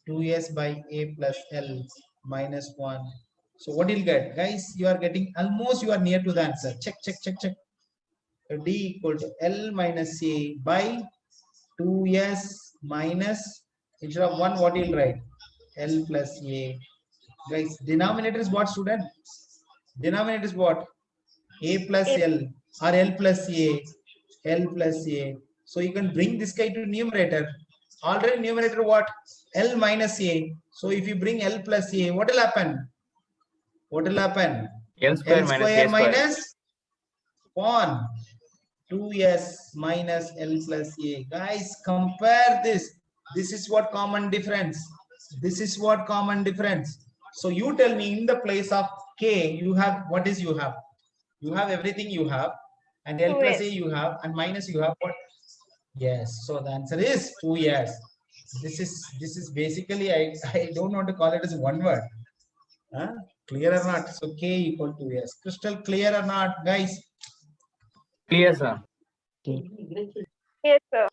2S by A plus L minus 1. So what you'll get? Guys, you are getting almost, you are near to the answer. Check. D equal to L minus A by 2S minus, instead of 1, what you'll write? L plus A. Guys, denominator is what, student? Denominator is what? A plus L or L plus A. L plus A. So you can bring this guy to numerator. Already numerator what? L minus A. So if you bring L plus A, what will happen? What will happen? L square, L minus square A square. minus 1. 2S minus L plus A. Guys, compare this. This is what common difference. This is what common difference. So you tell me, in the place of K, you have, what is you have? You have everything you have, and L plus A you have, and minus you have what? Yes. So the answer is 2S. This is basically, I don't want to call it as one word. Huh? Clear or not? So K equal to S. Crystal clear or not, guys? Clear, sir. Yes, sir.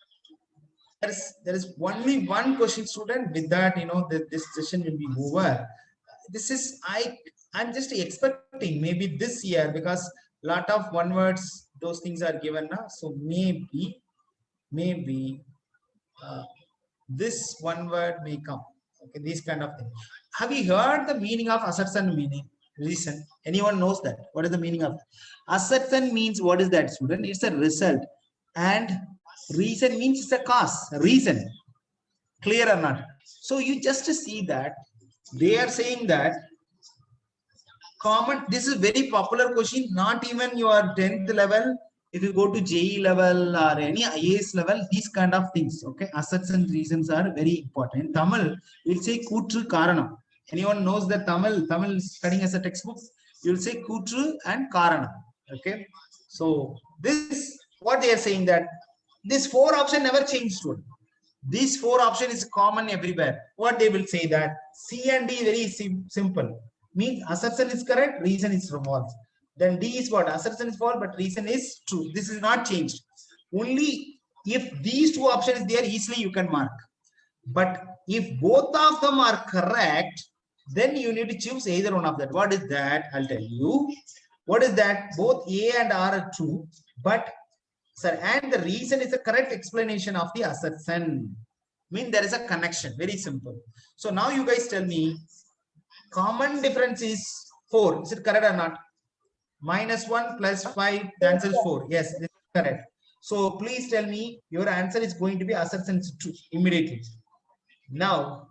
There is only one question, student. With that, you know, this session will be over. This is, I'm just expecting maybe this year, because lot of one words, those things are given now. So maybe this one word may come. Okay, these kind of things. Have you heard the meaning of assertion meaning? Reason. Anyone knows that? What is the meaning of assertion means? What is that, student? It's a result. And reason means it's a cause. Reason. Clear or not? So you just see that they are saying that common, this is very popular question, not even your 10th level. If you go to JE level or any IAS level, these kind of things, okay, assets and reasons are very important. In Tamil, we'll say Kutru Karanam. Anyone knows that Tamil studying as a textbook, you'll say Kutru and Karanam, okay. So this, what they are saying that this 4 option never changed. These 4 option is common everywhere. What they will say that C and D very simple. Means assertion is correct, reason is false. Then D is what? Assertion is false, but reason is true. This is not changed. Only if these 2 options is there, easily you can mark. But if both of them are correct, then you need to choose either one of that. What is that? I'll tell you. What is that? Both A and R are true, but sir, and the reason is the correct explanation of the assertion. Mean there is a connection. Very simple. So now you guys tell me, common difference is 4. Is it correct or not? -1 plus 5, the answer is 4. Yes, this is correct. So please tell me your answer is going to be assertion is true immediately. Now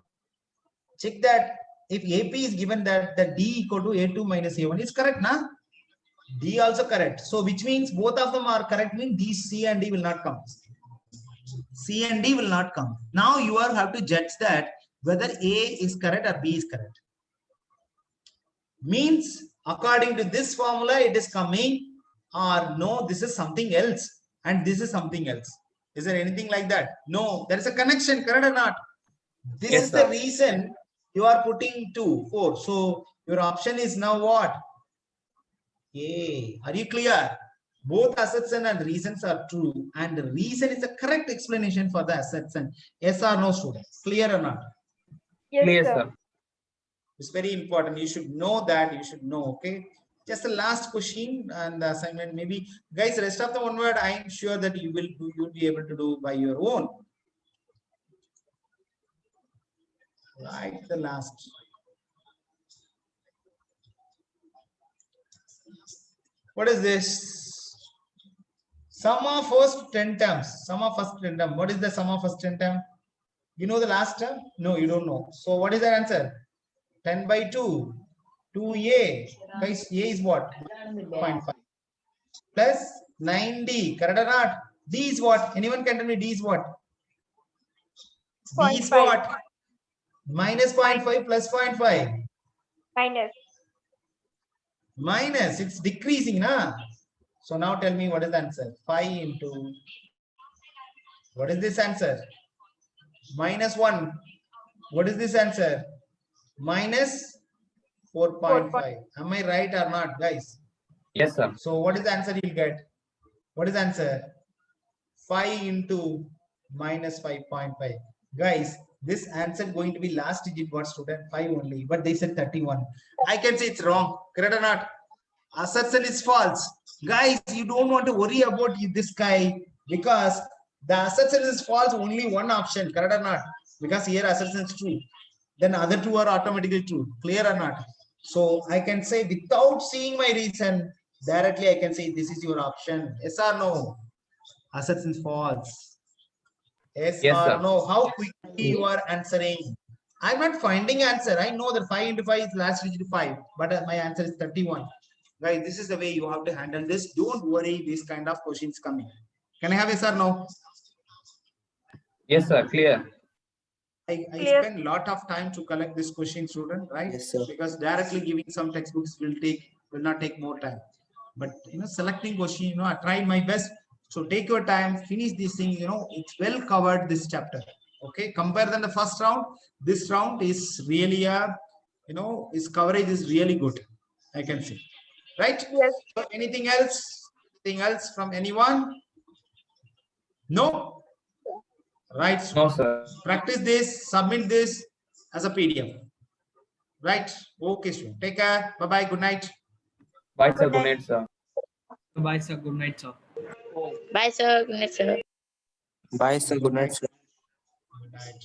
check that if AP is given that the D equal to A2 minus A1 is correct, na? D also correct. So which means both of them are correct, means D, C and D will not come. C and D will not come. Now you are have to judge that whether A is correct or B is correct. Means according to this formula it is coming, or no, this is something else and this is something else. Is there anything like that? No, there is a connection, correct or not? This Yes, is sir. the reason you are putting 2, 4. So your option is now what? A. Are you clear? Both assertion and reasons are true, and the reason is the correct explanation for the assertion. Yes or no, students? Clear or not? Yes, Clear, sir. sir. It's very important. You should know that. You should know. Okay. Just the last question and the assignment. Maybe guys, rest of the one word, I am sure that you will do. You'll be able to do by your own. Right. The last. What is this? Sum of first 10 terms. Sum of first 10 term. What is the sum of first 10 term? You know the last term? No, you don't know. So what is the answer? 10 by 2. 2A. Guys, A is what? 0.5. Plus 9D. Correct or not? D is what? Anyone can tell me D is what? D is 0.5. what? Minus 0.5 plus 0.5. Minus. Minus. It's decreasing, na? So now tell me what is the answer? 5 into. What is this answer? -1. What is this answer? Minus 4.5. Am I right or not, guys? Yes, sir. So what is the answer you'll get? What is the answer? 5 into minus 5.5. Guys, this answer going to be last digit what, student? 5 only, but they said 31. I can say it's wrong. Correct or not? Assertion is false. Guys, you don't want to worry about this guy because the assertion is false, only one option. Correct or not? Because here assertion is true. Then other 2 are automatically true. Clear or not? So I can say without seeing my reason, directly I can say this is your option. Yes or no? Assertion is false. Yes, Yes, or sir. no? How quickly you are answering? I'm not finding answer. I know that 5 into 5 is last digit 5, but my answer is 31. Guys, this is the way you have to handle this. Don't worry, these kind of questions coming. Can I have yes or no? Yes, sir. Clear. I Clear. spend a lot of time to collect this question, student, right? Yes, sir. Because directly giving some textbooks will not take more time. But selecting question, I tried my best. So take your time, finish this thing. It's well covered this chapter. Okay, compare than the first round. This round is really its coverage is really good. I can say, right? Yes. So anything else? Anything else from anyone? No. Right. No, sir. Practice this, submit this as a PDF. Right? Okay, so take care. Bye-bye. Good night. Bye, sir. Good night, sir. Bye, sir. Good night, sir. Bye, sir. Good night, sir. Bye, sir. Good night, sir. Good night.